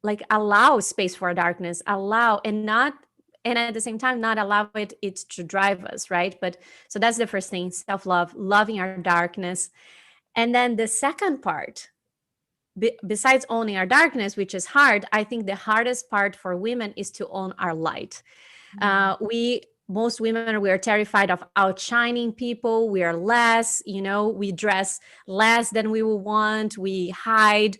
like allow space for darkness, allow, and at the same time not allow it to drive us, right? But so that's the first thing, self-love, loving our darkness. And then the second part, besides owning our darkness, which is hard, I think the hardest part for women is to own our light. Most women, we are terrified of outshining people. We are less, we dress less than we will want. We hide.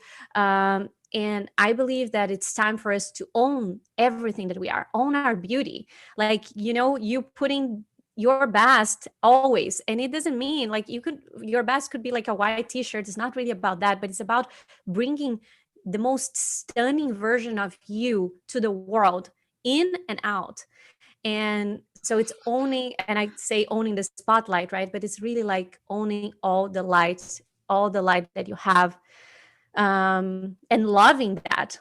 And I believe that it's time for us to own everything that we are, own our beauty. Like, you putting your best always. And it doesn't mean like your best could be like a white t-shirt. It's not really about that, but it's about bringing the most stunning version of you to the world, in and out. And so it's owning, and I say owning the spotlight, right? But it's really like owning all the light that you have. And loving that,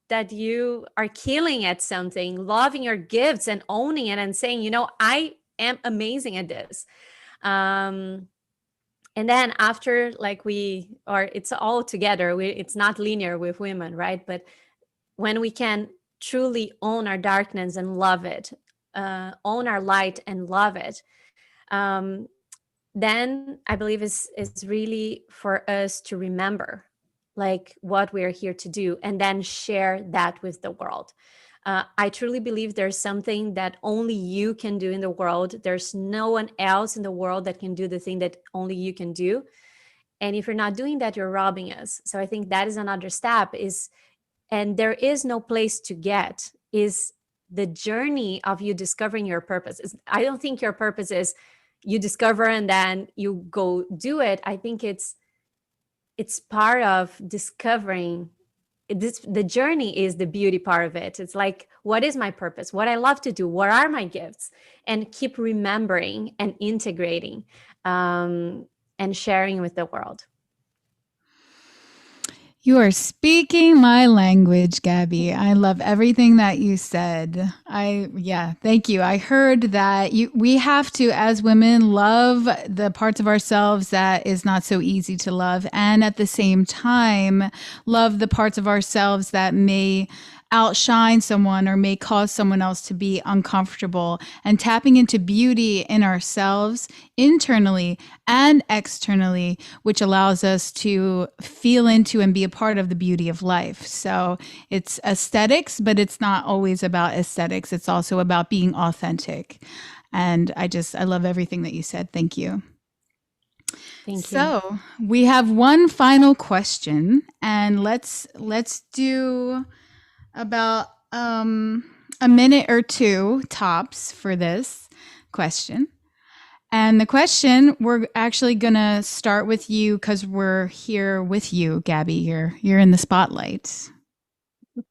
that you are killing at something, loving your gifts and owning it and saying, I am amazing at this. And then after, like it's all together. It's not linear with women, right? But when we can truly own our darkness and love it, own our light and love it, then I believe is really for us to remember like what we are here to do, and then share that with the world. I truly believe there's something that only you can do in the world. There's no one else in the world that can do the thing that only you can do. And if you're not doing that, you're robbing us. So I think that is another step is, and there is no place to get, is the journey of you discovering your purpose. I don't think your purpose is you discover and then you go do it. I think it's part of discovering this. The journey is the beauty part of it. It's like, what is my purpose? What I love to do? What are my gifts? And keep remembering and integrating, and sharing with the world. You are speaking my language, Gabby. I love everything that you said. Thank you. I heard that we have to, as women, love the parts of ourselves that is not so easy to love, and at the same time, love the parts of ourselves that may outshine someone or may cause someone else to be uncomfortable, and tapping into beauty in ourselves internally and externally, which allows us to feel into and be a part of the beauty of life. So it's aesthetics, but it's not always about aesthetics. It's also about being authentic. And I love everything that you said. Thank you. Thank you. So we have one final question, and let's do about a minute or two tops for this question. And the question, we're actually going to start with you because we're here with you, Gabby. You're in the spotlight.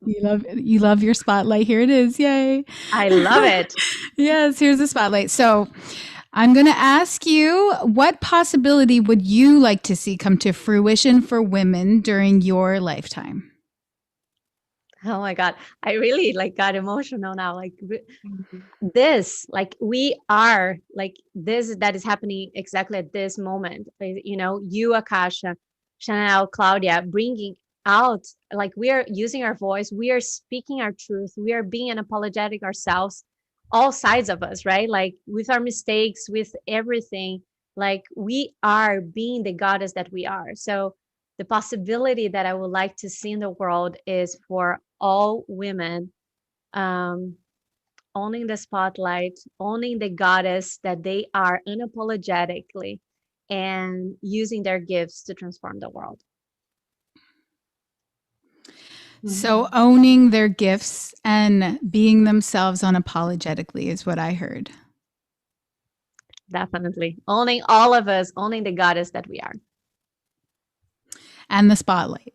You love your spotlight. Here it is. Yay. I love it. Yes, here's the spotlight. So I'm going to ask you, what possibility would you like to see come to fruition for women during your lifetime? Oh my God. I really got emotional now. This, we are this, that is happening exactly at this moment. You, Akasha, Chanel, Claudia, bringing out, we are using our voice. We are speaking our truth. We are being unapologetic ourselves, all sides of us, right? With our mistakes, with everything, we are being the goddess that we are. So the possibility that I would like to see in the world is for all women owning the spotlight, owning the goddess that they are unapologetically, and using their gifts to transform the world. So owning their gifts and being themselves unapologetically is what I heard. Definitely. Owning all of us, owning the goddess that we are. And the spotlight.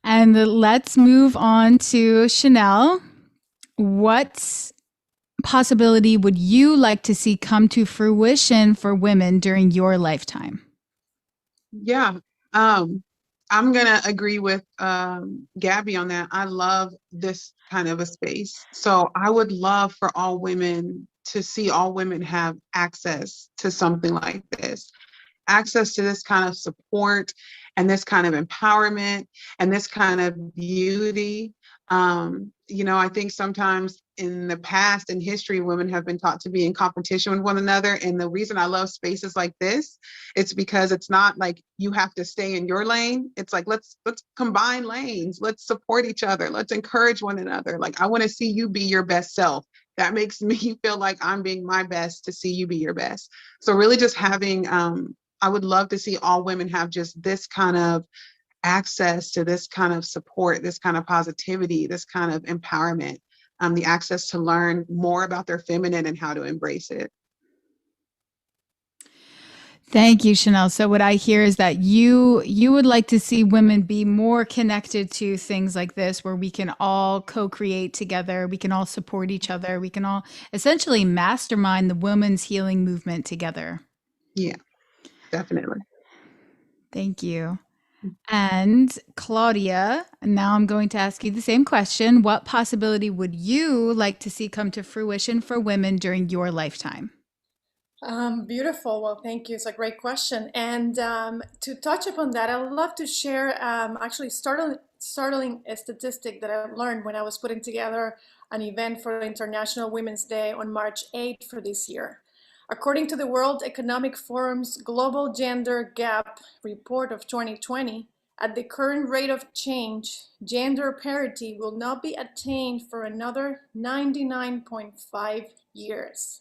And let's move on to Chanel. What possibility would you like to see come to fruition for women during your lifetime? Yeah, I'm going to agree with Gabby on that. I love this kind of a space. So I would love for all women to see all women have access to something like this. Access to this kind of support and this kind of empowerment and this kind of beauty. I think sometimes in the past, in history, women have been taught to be in competition with one another. And the reason I love spaces like this, it's because it's not like you have to stay in your lane. It's like, let's combine lanes. Let's support each other. Let's encourage one another. I want to see you be your best self. That makes me feel like I'm being my best to see you be your best. So really just having, I would love to see all women have just this kind of access to this kind of support, this kind of positivity, this kind of empowerment, the access to learn more about their feminine and how to embrace it. Thank you, Chanel. So what I hear is that you would like to see women be more connected to things like this, where we can all co-create together, we can all support each other, we can all essentially mastermind the women's healing movement together. Yeah, definitely. Thank you. And Claudia, now I'm going to ask you the same question. What possibility would you like to see come to fruition for women during your lifetime? Beautiful. Well, thank you. It's a great question. And to touch upon that, I would love to share actually startling a statistic that I learned when I was putting together an event for International Women's Day on March 8th for this year. According to the World Economic Forum's Global Gender Gap Report of 2020, at the current rate of change, gender parity will not be attained for another 99.5 years.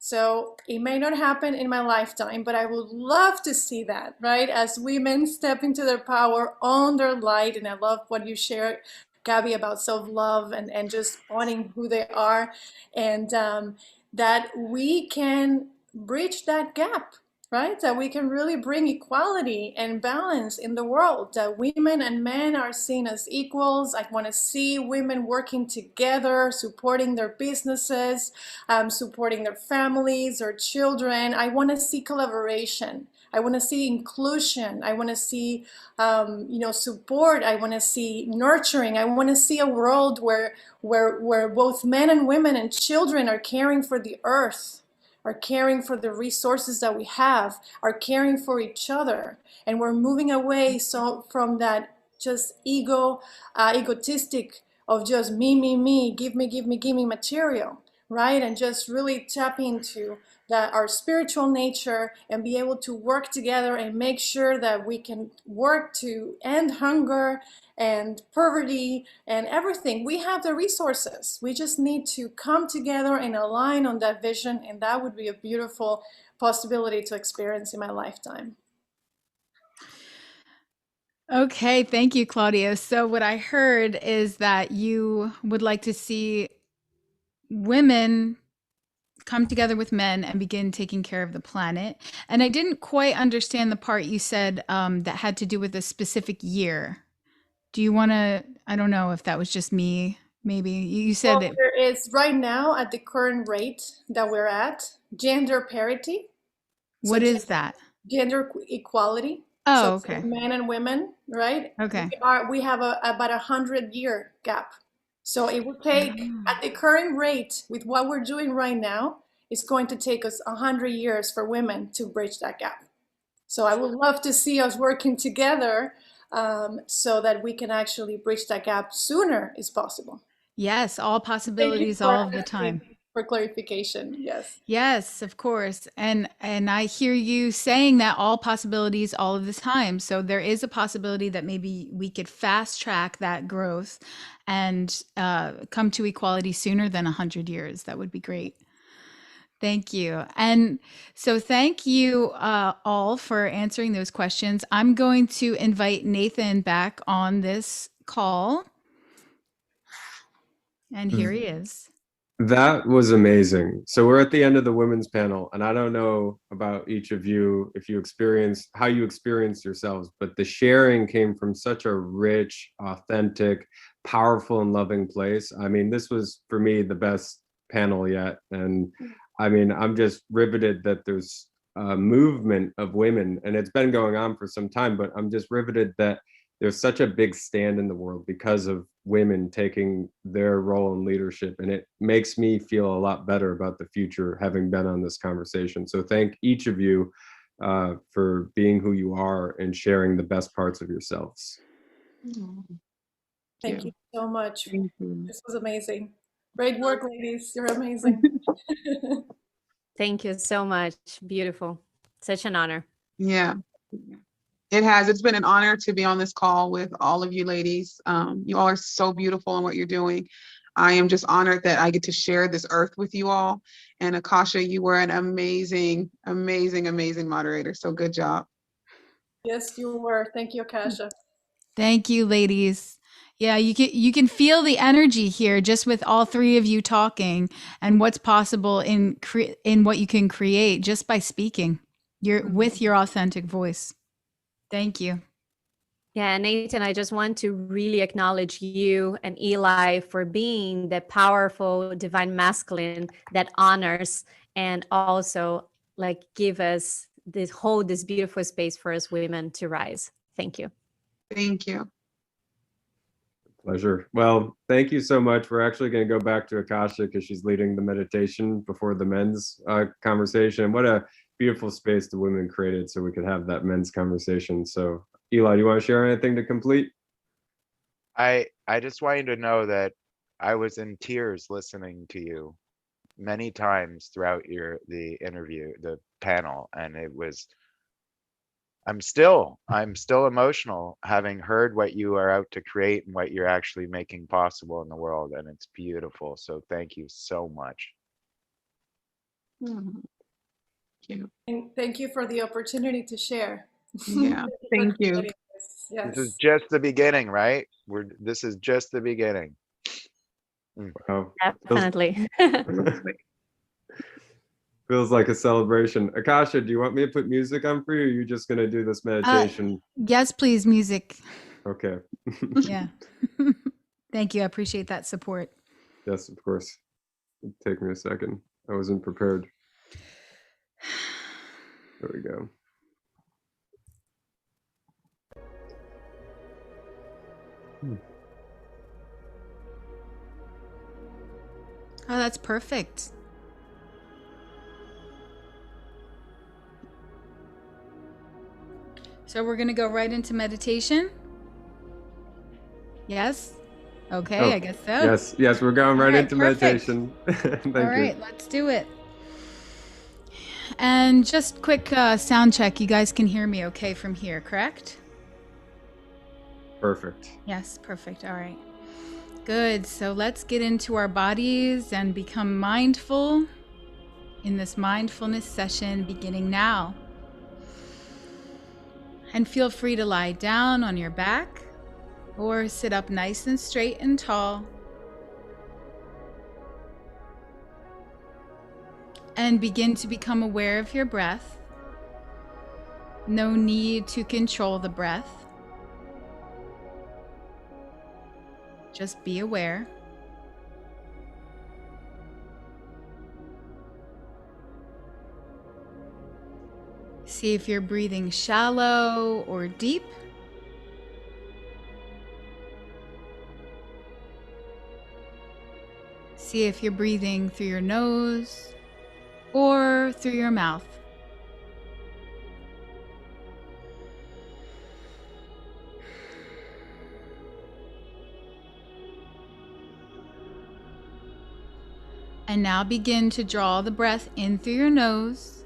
So it may not happen in my lifetime, but I would love to see that, right? As women step into their power, own their light. And I love what you shared, Gabby, about self-love and just owning who they are. And that we can bridge that gap, right? That we can really bring equality and balance in the world, that women and men are seen as equals. I want to see women working together, supporting their businesses, supporting their families, their children. I want to see collaboration. I want to see inclusion. I want to see, support. I want to see nurturing. I want to see a world where both men and women and children are caring for the earth, are caring for the resources that we have, are caring for each other. And we're moving away from that just egotistic of just me, give me material, right? And just really tap into that our spiritual nature and be able to work together and make sure that we can work to end hunger and poverty and everything. We have the resources. We just need to come together and align on that vision, and that would be a beautiful possibility to experience in my lifetime. Okay, thank you, Claudia. So, what I heard is that you would like to see women come together with men and begin taking care of the planet. And I didn't quite understand the part you said that had to do with a specific year. Do you want to? I don't know if that was just me. Maybe you said Well, it. there is right now at the current rate that we're at, gender parity. So What is that? gender equality. So Oh, it's okay. men and women, right? Okay. We have about 100-year gap. So it would take, Oh. at the current rate with what we're doing right now, it's going to take us 100 years for women to bridge that gap. So I would love to see us working together so that we can actually bridge that gap sooner is possible. Yes, all Thank you possibilities for all of the asking time. for clarification. Yes. Yes, of course. And I hear you saying that all possibilities all of the time. So there is a possibility that maybe we could fast track that growth and come to equality sooner than 100 years. That would be great. Thank you. And so thank you all for answering those questions. I'm going to invite Nathan back on this call. And here he is. That was amazing. So we're at the end of the women's panel, and I don't know about each of you if you experience how you experience yourselves, but the sharing came from such a rich, authentic, powerful, and loving place. I mean, this was for me the best panel yet, and I mean, I'm just riveted that there's a movement of women, and it's been going on for some time, but I'm just riveted that there's such a big stand in the world because of women taking their role in leadership, and it makes me feel a lot better about the future having been on this conversation. So thank each of you for being who you are and sharing the best parts of yourselves. Thank you so much. Thank you. This was amazing. Great work, ladies. You're amazing. Thank you so much. Beautiful. Such an honor. Yeah, it has. It's been an honor to be on this call with all of you ladies. You all are so beautiful in what you're doing. I am just honored that I get to share this earth with you all. And Akasha, you were an amazing, amazing, amazing moderator. So good job. Yes, you were. Thank you, Akasha. Thank you, ladies. Yeah, you can feel the energy here just with all three of you talking and what's possible in what you can create just by speaking with your authentic voice. Thank you. Yeah, Nathan, I just want to really acknowledge you and Eli for being the powerful divine masculine that honors and also like give us this beautiful space for us women to rise. Thank you. Thank you. Pleasure. Well, thank you so much. We're actually going to go back to Akasha because she's leading the meditation before the men's conversation. What a beautiful space the women created so we could have that men's conversation. So Eli, do you want to share anything to complete? I just want you to know that I was in tears listening to you many times throughout the interview, the panel, and it was I'm still emotional having heard what you are out to create and what you're actually making possible in the world, and it's beautiful. So thank you so much. Mhm. Cute. And thank you for the opportunity to share. Yeah, thank you. This. This is Yes. just the beginning, right? This is just the beginning. Wow. Definitely. Feels like a celebration. Akasha, do you want me to put music on for you, or are you just going to do this meditation? Yes, please, music. Okay. Yeah. Thank you. I appreciate that support. Yes, of course. Take me a second. I wasn't prepared. There we go. Oh, that's perfect. So we're going to go right into meditation? Yes? Okay, Oh, I guess so. Yes, we're going right right, into perfect. meditation. Thank All you. right, let's do it. And just quick sound check. You guys can hear me okay from here, correct? Perfect. Yes, perfect. All right. Good. So let's get into our bodies and become mindful in this mindfulness session beginning now. And feel free to lie down on your back or sit up nice and straight and tall. And begin to become aware of your breath. No need to control the breath. Just be aware. See if you're breathing shallow or deep. See if you're breathing through your nose or through your mouth. And now begin to draw the breath in through your nose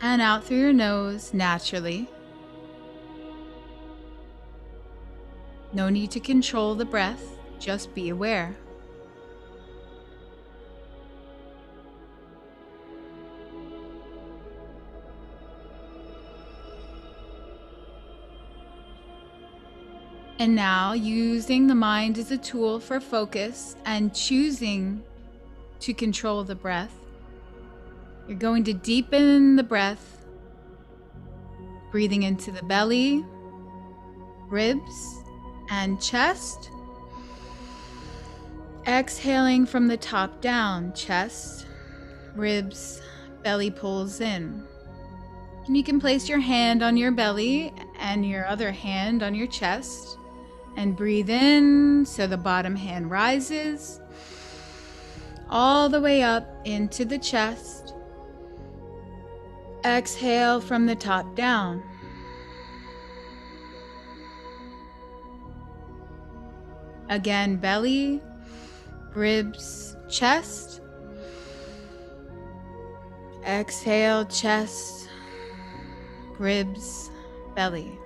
and out through your nose naturally. No need to control the breath, just be aware. And now, using the mind as a tool for focus and choosing to control the breath, you're going to deepen the breath, breathing into the belly, ribs, and chest. Exhaling from the top down, chest, ribs, belly pulls in. And you can place your hand on your belly and your other hand on your chest and breathe in so the bottom hand rises all the way up into the chest. Exhale from the top down. Again, belly, ribs, chest. Exhale, chest, ribs, belly.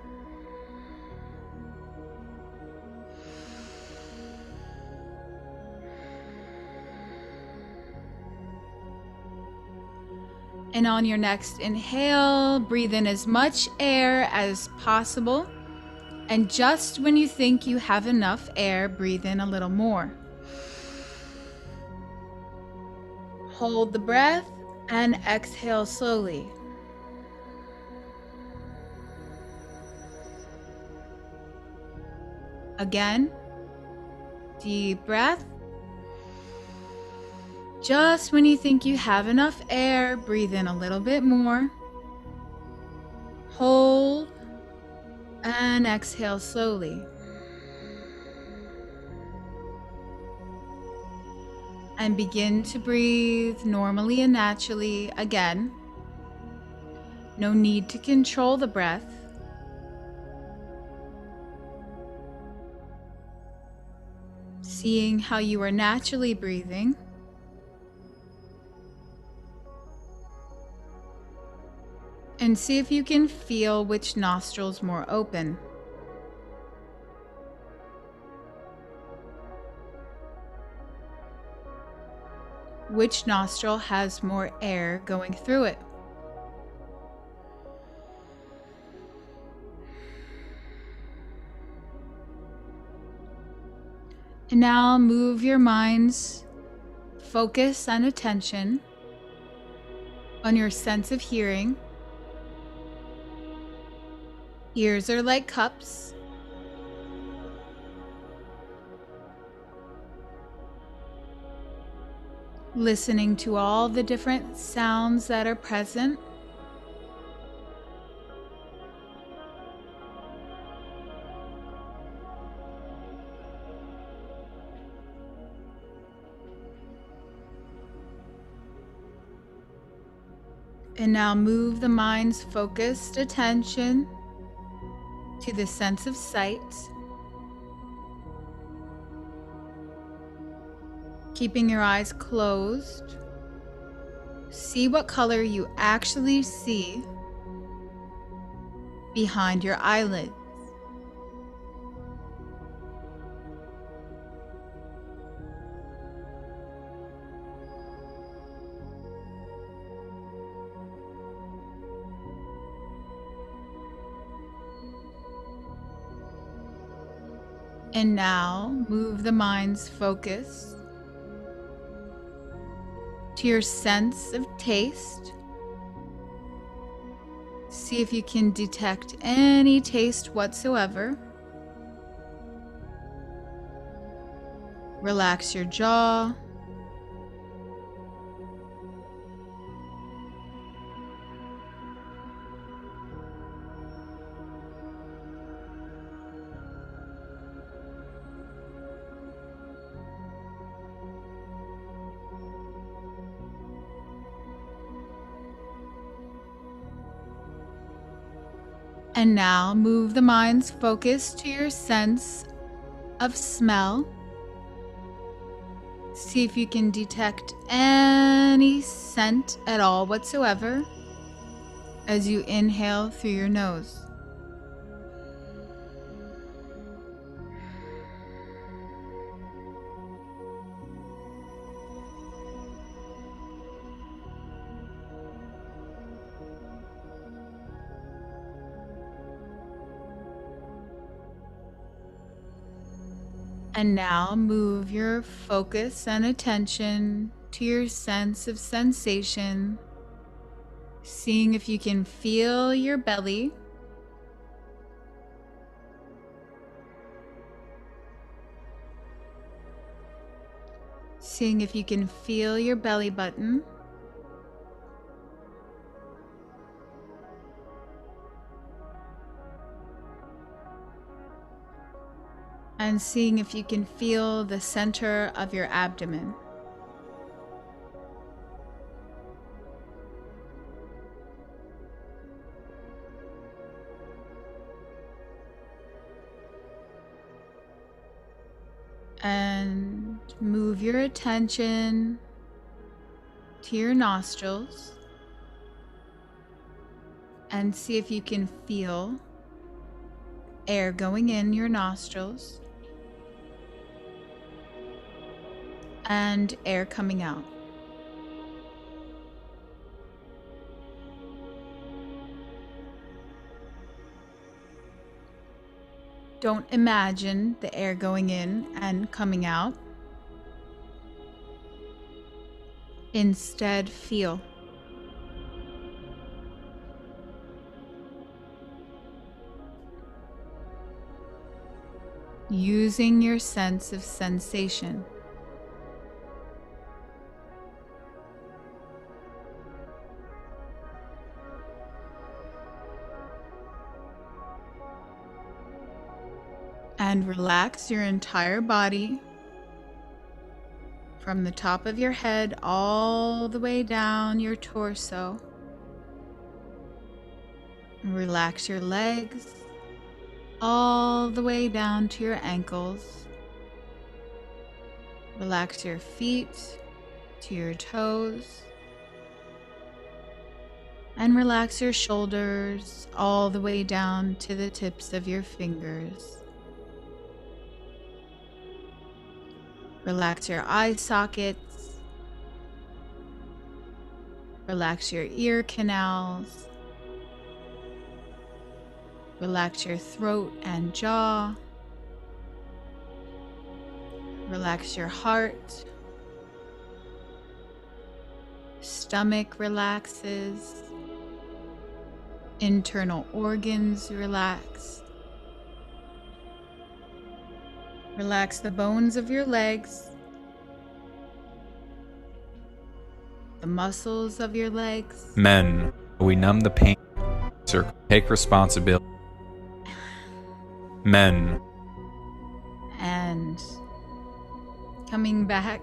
And on your next inhale, breathe in as much air as possible. And just when you think you have enough air, breathe in a little more. Hold the breath and exhale slowly. Again, deep breath. Just when you think you have enough air, breathe in a little bit more. Hold and exhale slowly. And begin to breathe normally and naturally again. No need to control the breath. Seeing how you are naturally breathing. And see if you can feel which nostril's more open. which nostril has more air going through it. And now move your mind's focus and attention on your sense of hearing. Ears are like cups. Listening to all the different sounds that are present. And now move the mind's focused attention to the sense of sight. Keeping your eyes closed, see what color you actually see behind your eyelids. And now move the mind's focus to your sense of taste. See if you can detect any taste whatsoever. Relax your jaw. And now move the mind's focus to your sense of smell. See if you can detect any scent at all whatsoever as you inhale through your nose. And now move your focus and attention to your sense of sensation, seeing if you can feel your belly. Seeing if you can feel your belly button. And seeing if you can feel the center of your abdomen. And move your attention to your nostrils and see if you can feel air going in your nostrils and air coming out. Don't imagine the air going in and coming out. Instead, feel. Using your sense of sensation. And relax your entire body from the top of your head all the way down your torso. And relax your legs all the way down to your ankles. Relax your feet to your toes. And relax your shoulders all the way down to the tips of your fingers. Relax your eye sockets Relax your ear canals. Relax your throat and jaw. Relax your heart. Stomach relaxes. Internal organs relax. Relax the bones of your legs, the muscles of your legs. Men, we numb the pain. Circle. Take responsibility. Men. And coming back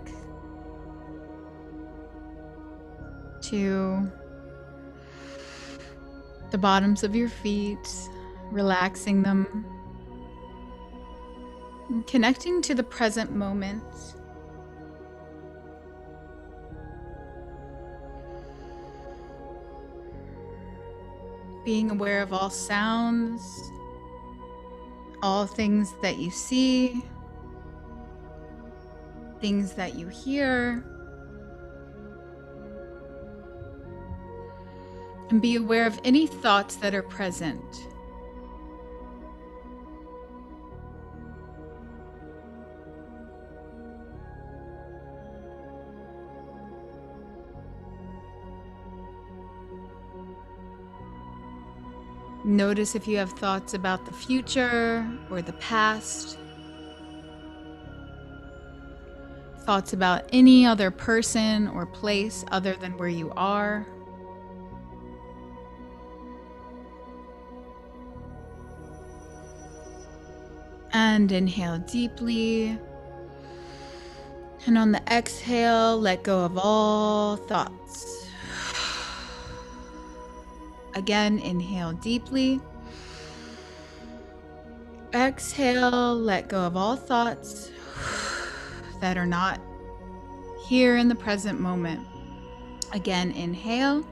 to the bottoms of your feet, relaxing them, and connecting to the present moment. Being aware of all sounds, all things that you see, things that you hear, and be aware of any thoughts that are present. Notice if you have thoughts about the future or the past, thoughts about any other person or place other than where you are. And inhale deeply. And on the exhale, let go of all thoughts. Again, inhale deeply. Exhale, let go of all thoughts that are not here in the present moment. Again, inhale,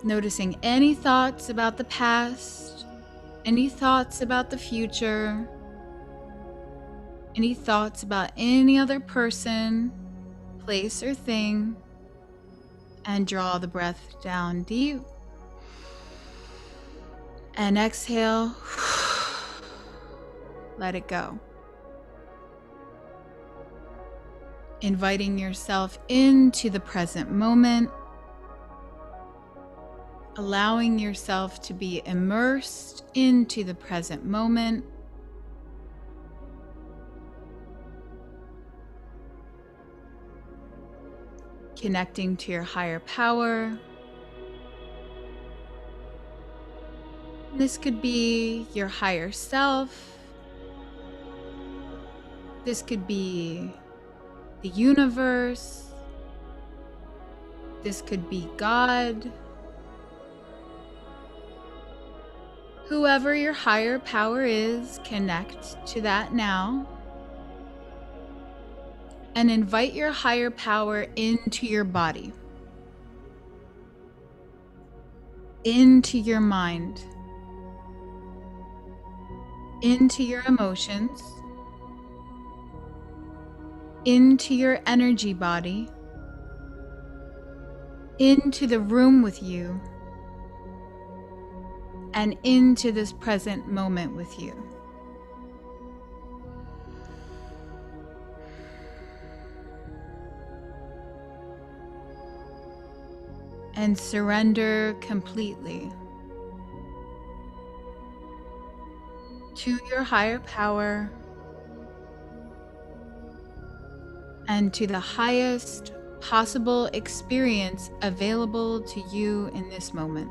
noticing any thoughts about the past, any thoughts about the future, any thoughts about any other person, place, or thing, and draw the breath down deep. And exhale, let it go. Inviting yourself into the present moment, allowing yourself to be immersed into the present moment. Connecting to your higher power. This could be your higher self. This could be the universe. This could be God. Whoever your higher power is, connect to that now. And invite your higher power into your body, into your mind, into your emotions, into your energy body, into the room with you, and into this present moment with you. And surrender completely to your higher power and to the highest possible experience available to you in this moment.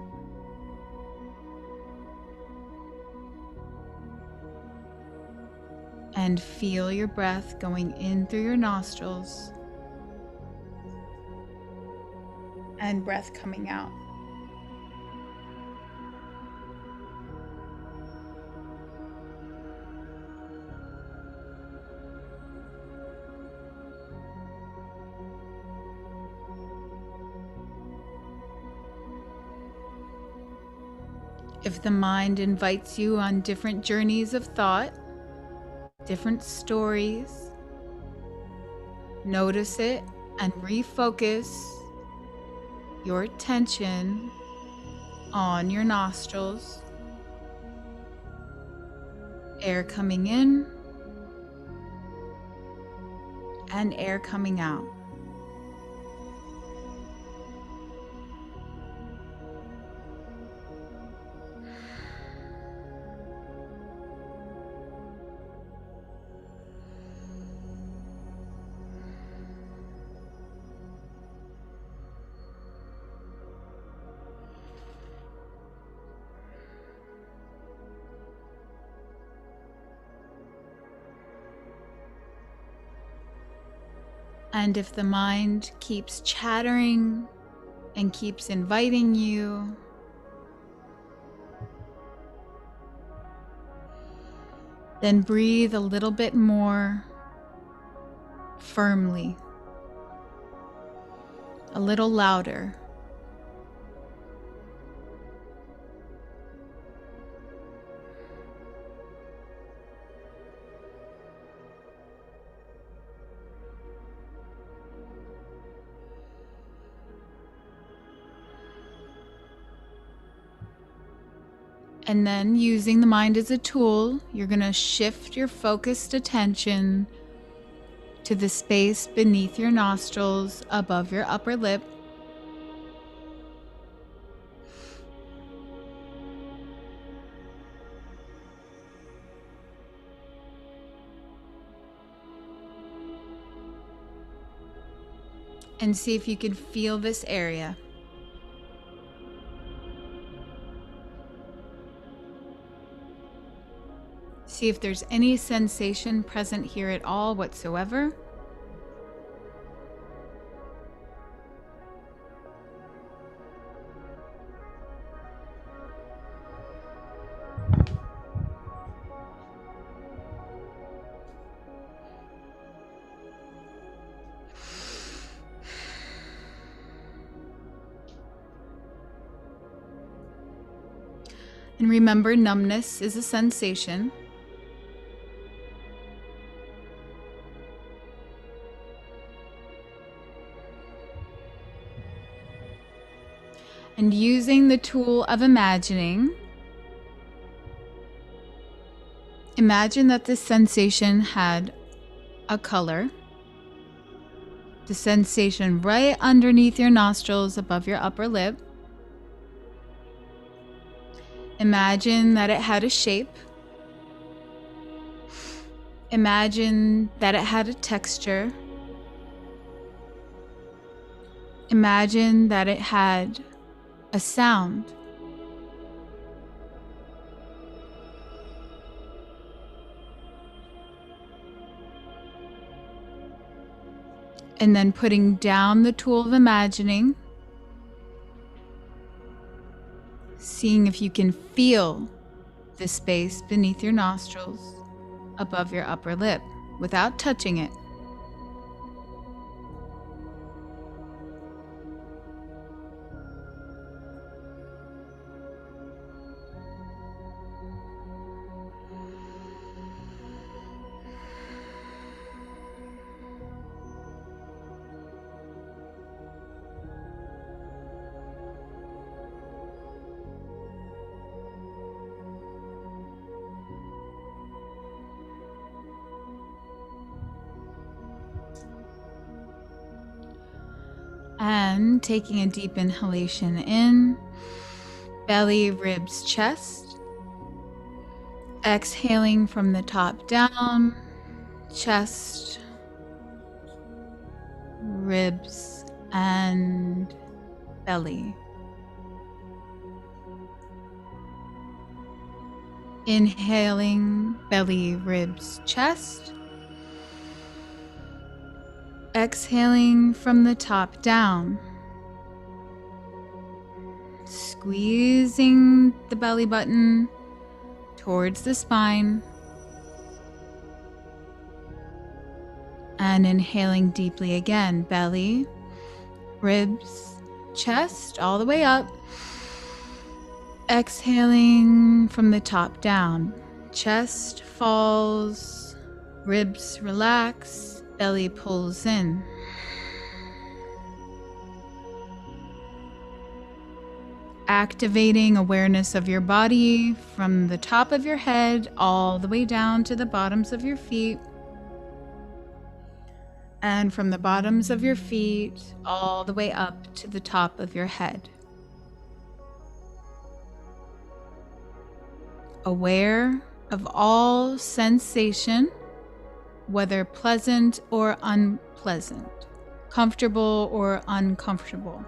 And feel your breath going in through your nostrils and breath coming out. If the mind invites you on different journeys of thought, different stories, notice it and refocus your attention on your nostrils, air coming in and air coming out. And if the mind keeps chattering and keeps inviting you, then breathe a little bit more firmly, a little louder. And then, using the mind as a tool, you're going to shift your focused attention to the space beneath your nostrils above your upper lip. And see if you can feel this area. See if there's any sensation present here at all whatsoever. And remember, numbness is a sensation. And using the tool of imagining, imagine that this sensation had a color. The sensation right underneath your nostrils above your upper lip. Imagine that it had a shape. Imagine that it had a texture. Imagine that it had a sound. And then putting down the tool of imagining, seeing if you can feel the space beneath your nostrils above your upper lip without touching it. And taking a deep inhalation in, belly, ribs, chest. Exhaling from the top down, chest, ribs, and belly. Inhaling, belly, ribs, chest. Exhaling from the top down, squeezing the belly button towards the spine, and inhaling deeply again, belly, ribs, chest, all the way up. Exhaling from the top down, chest falls, ribs relax, belly pulls in. activating awareness of your body from the top of your head all the way down to the bottoms of your feet. And from the bottoms of your feet all the way up to the top of your head. Aware of all sensation, whether pleasant or unpleasant, comfortable or uncomfortable.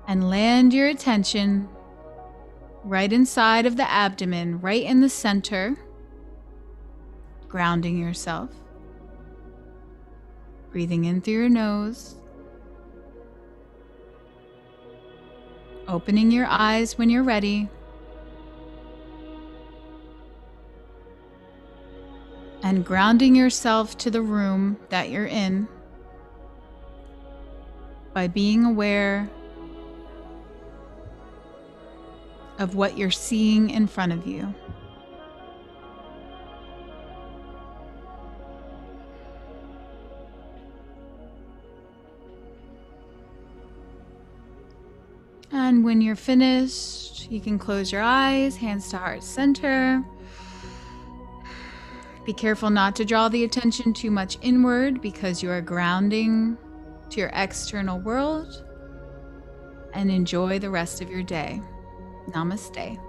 And land your attention right inside of the abdomen, right in the center, grounding yourself. Breathing in through your nose. Opening your eyes when you're ready. And grounding yourself to the room that you're in by being aware of what you're seeing in front of you. And when you're finished, you can close your eyes, hands to heart center. Be careful not to draw the attention too much inward because you are grounding to your external world. And enjoy the rest of your day. Namaste.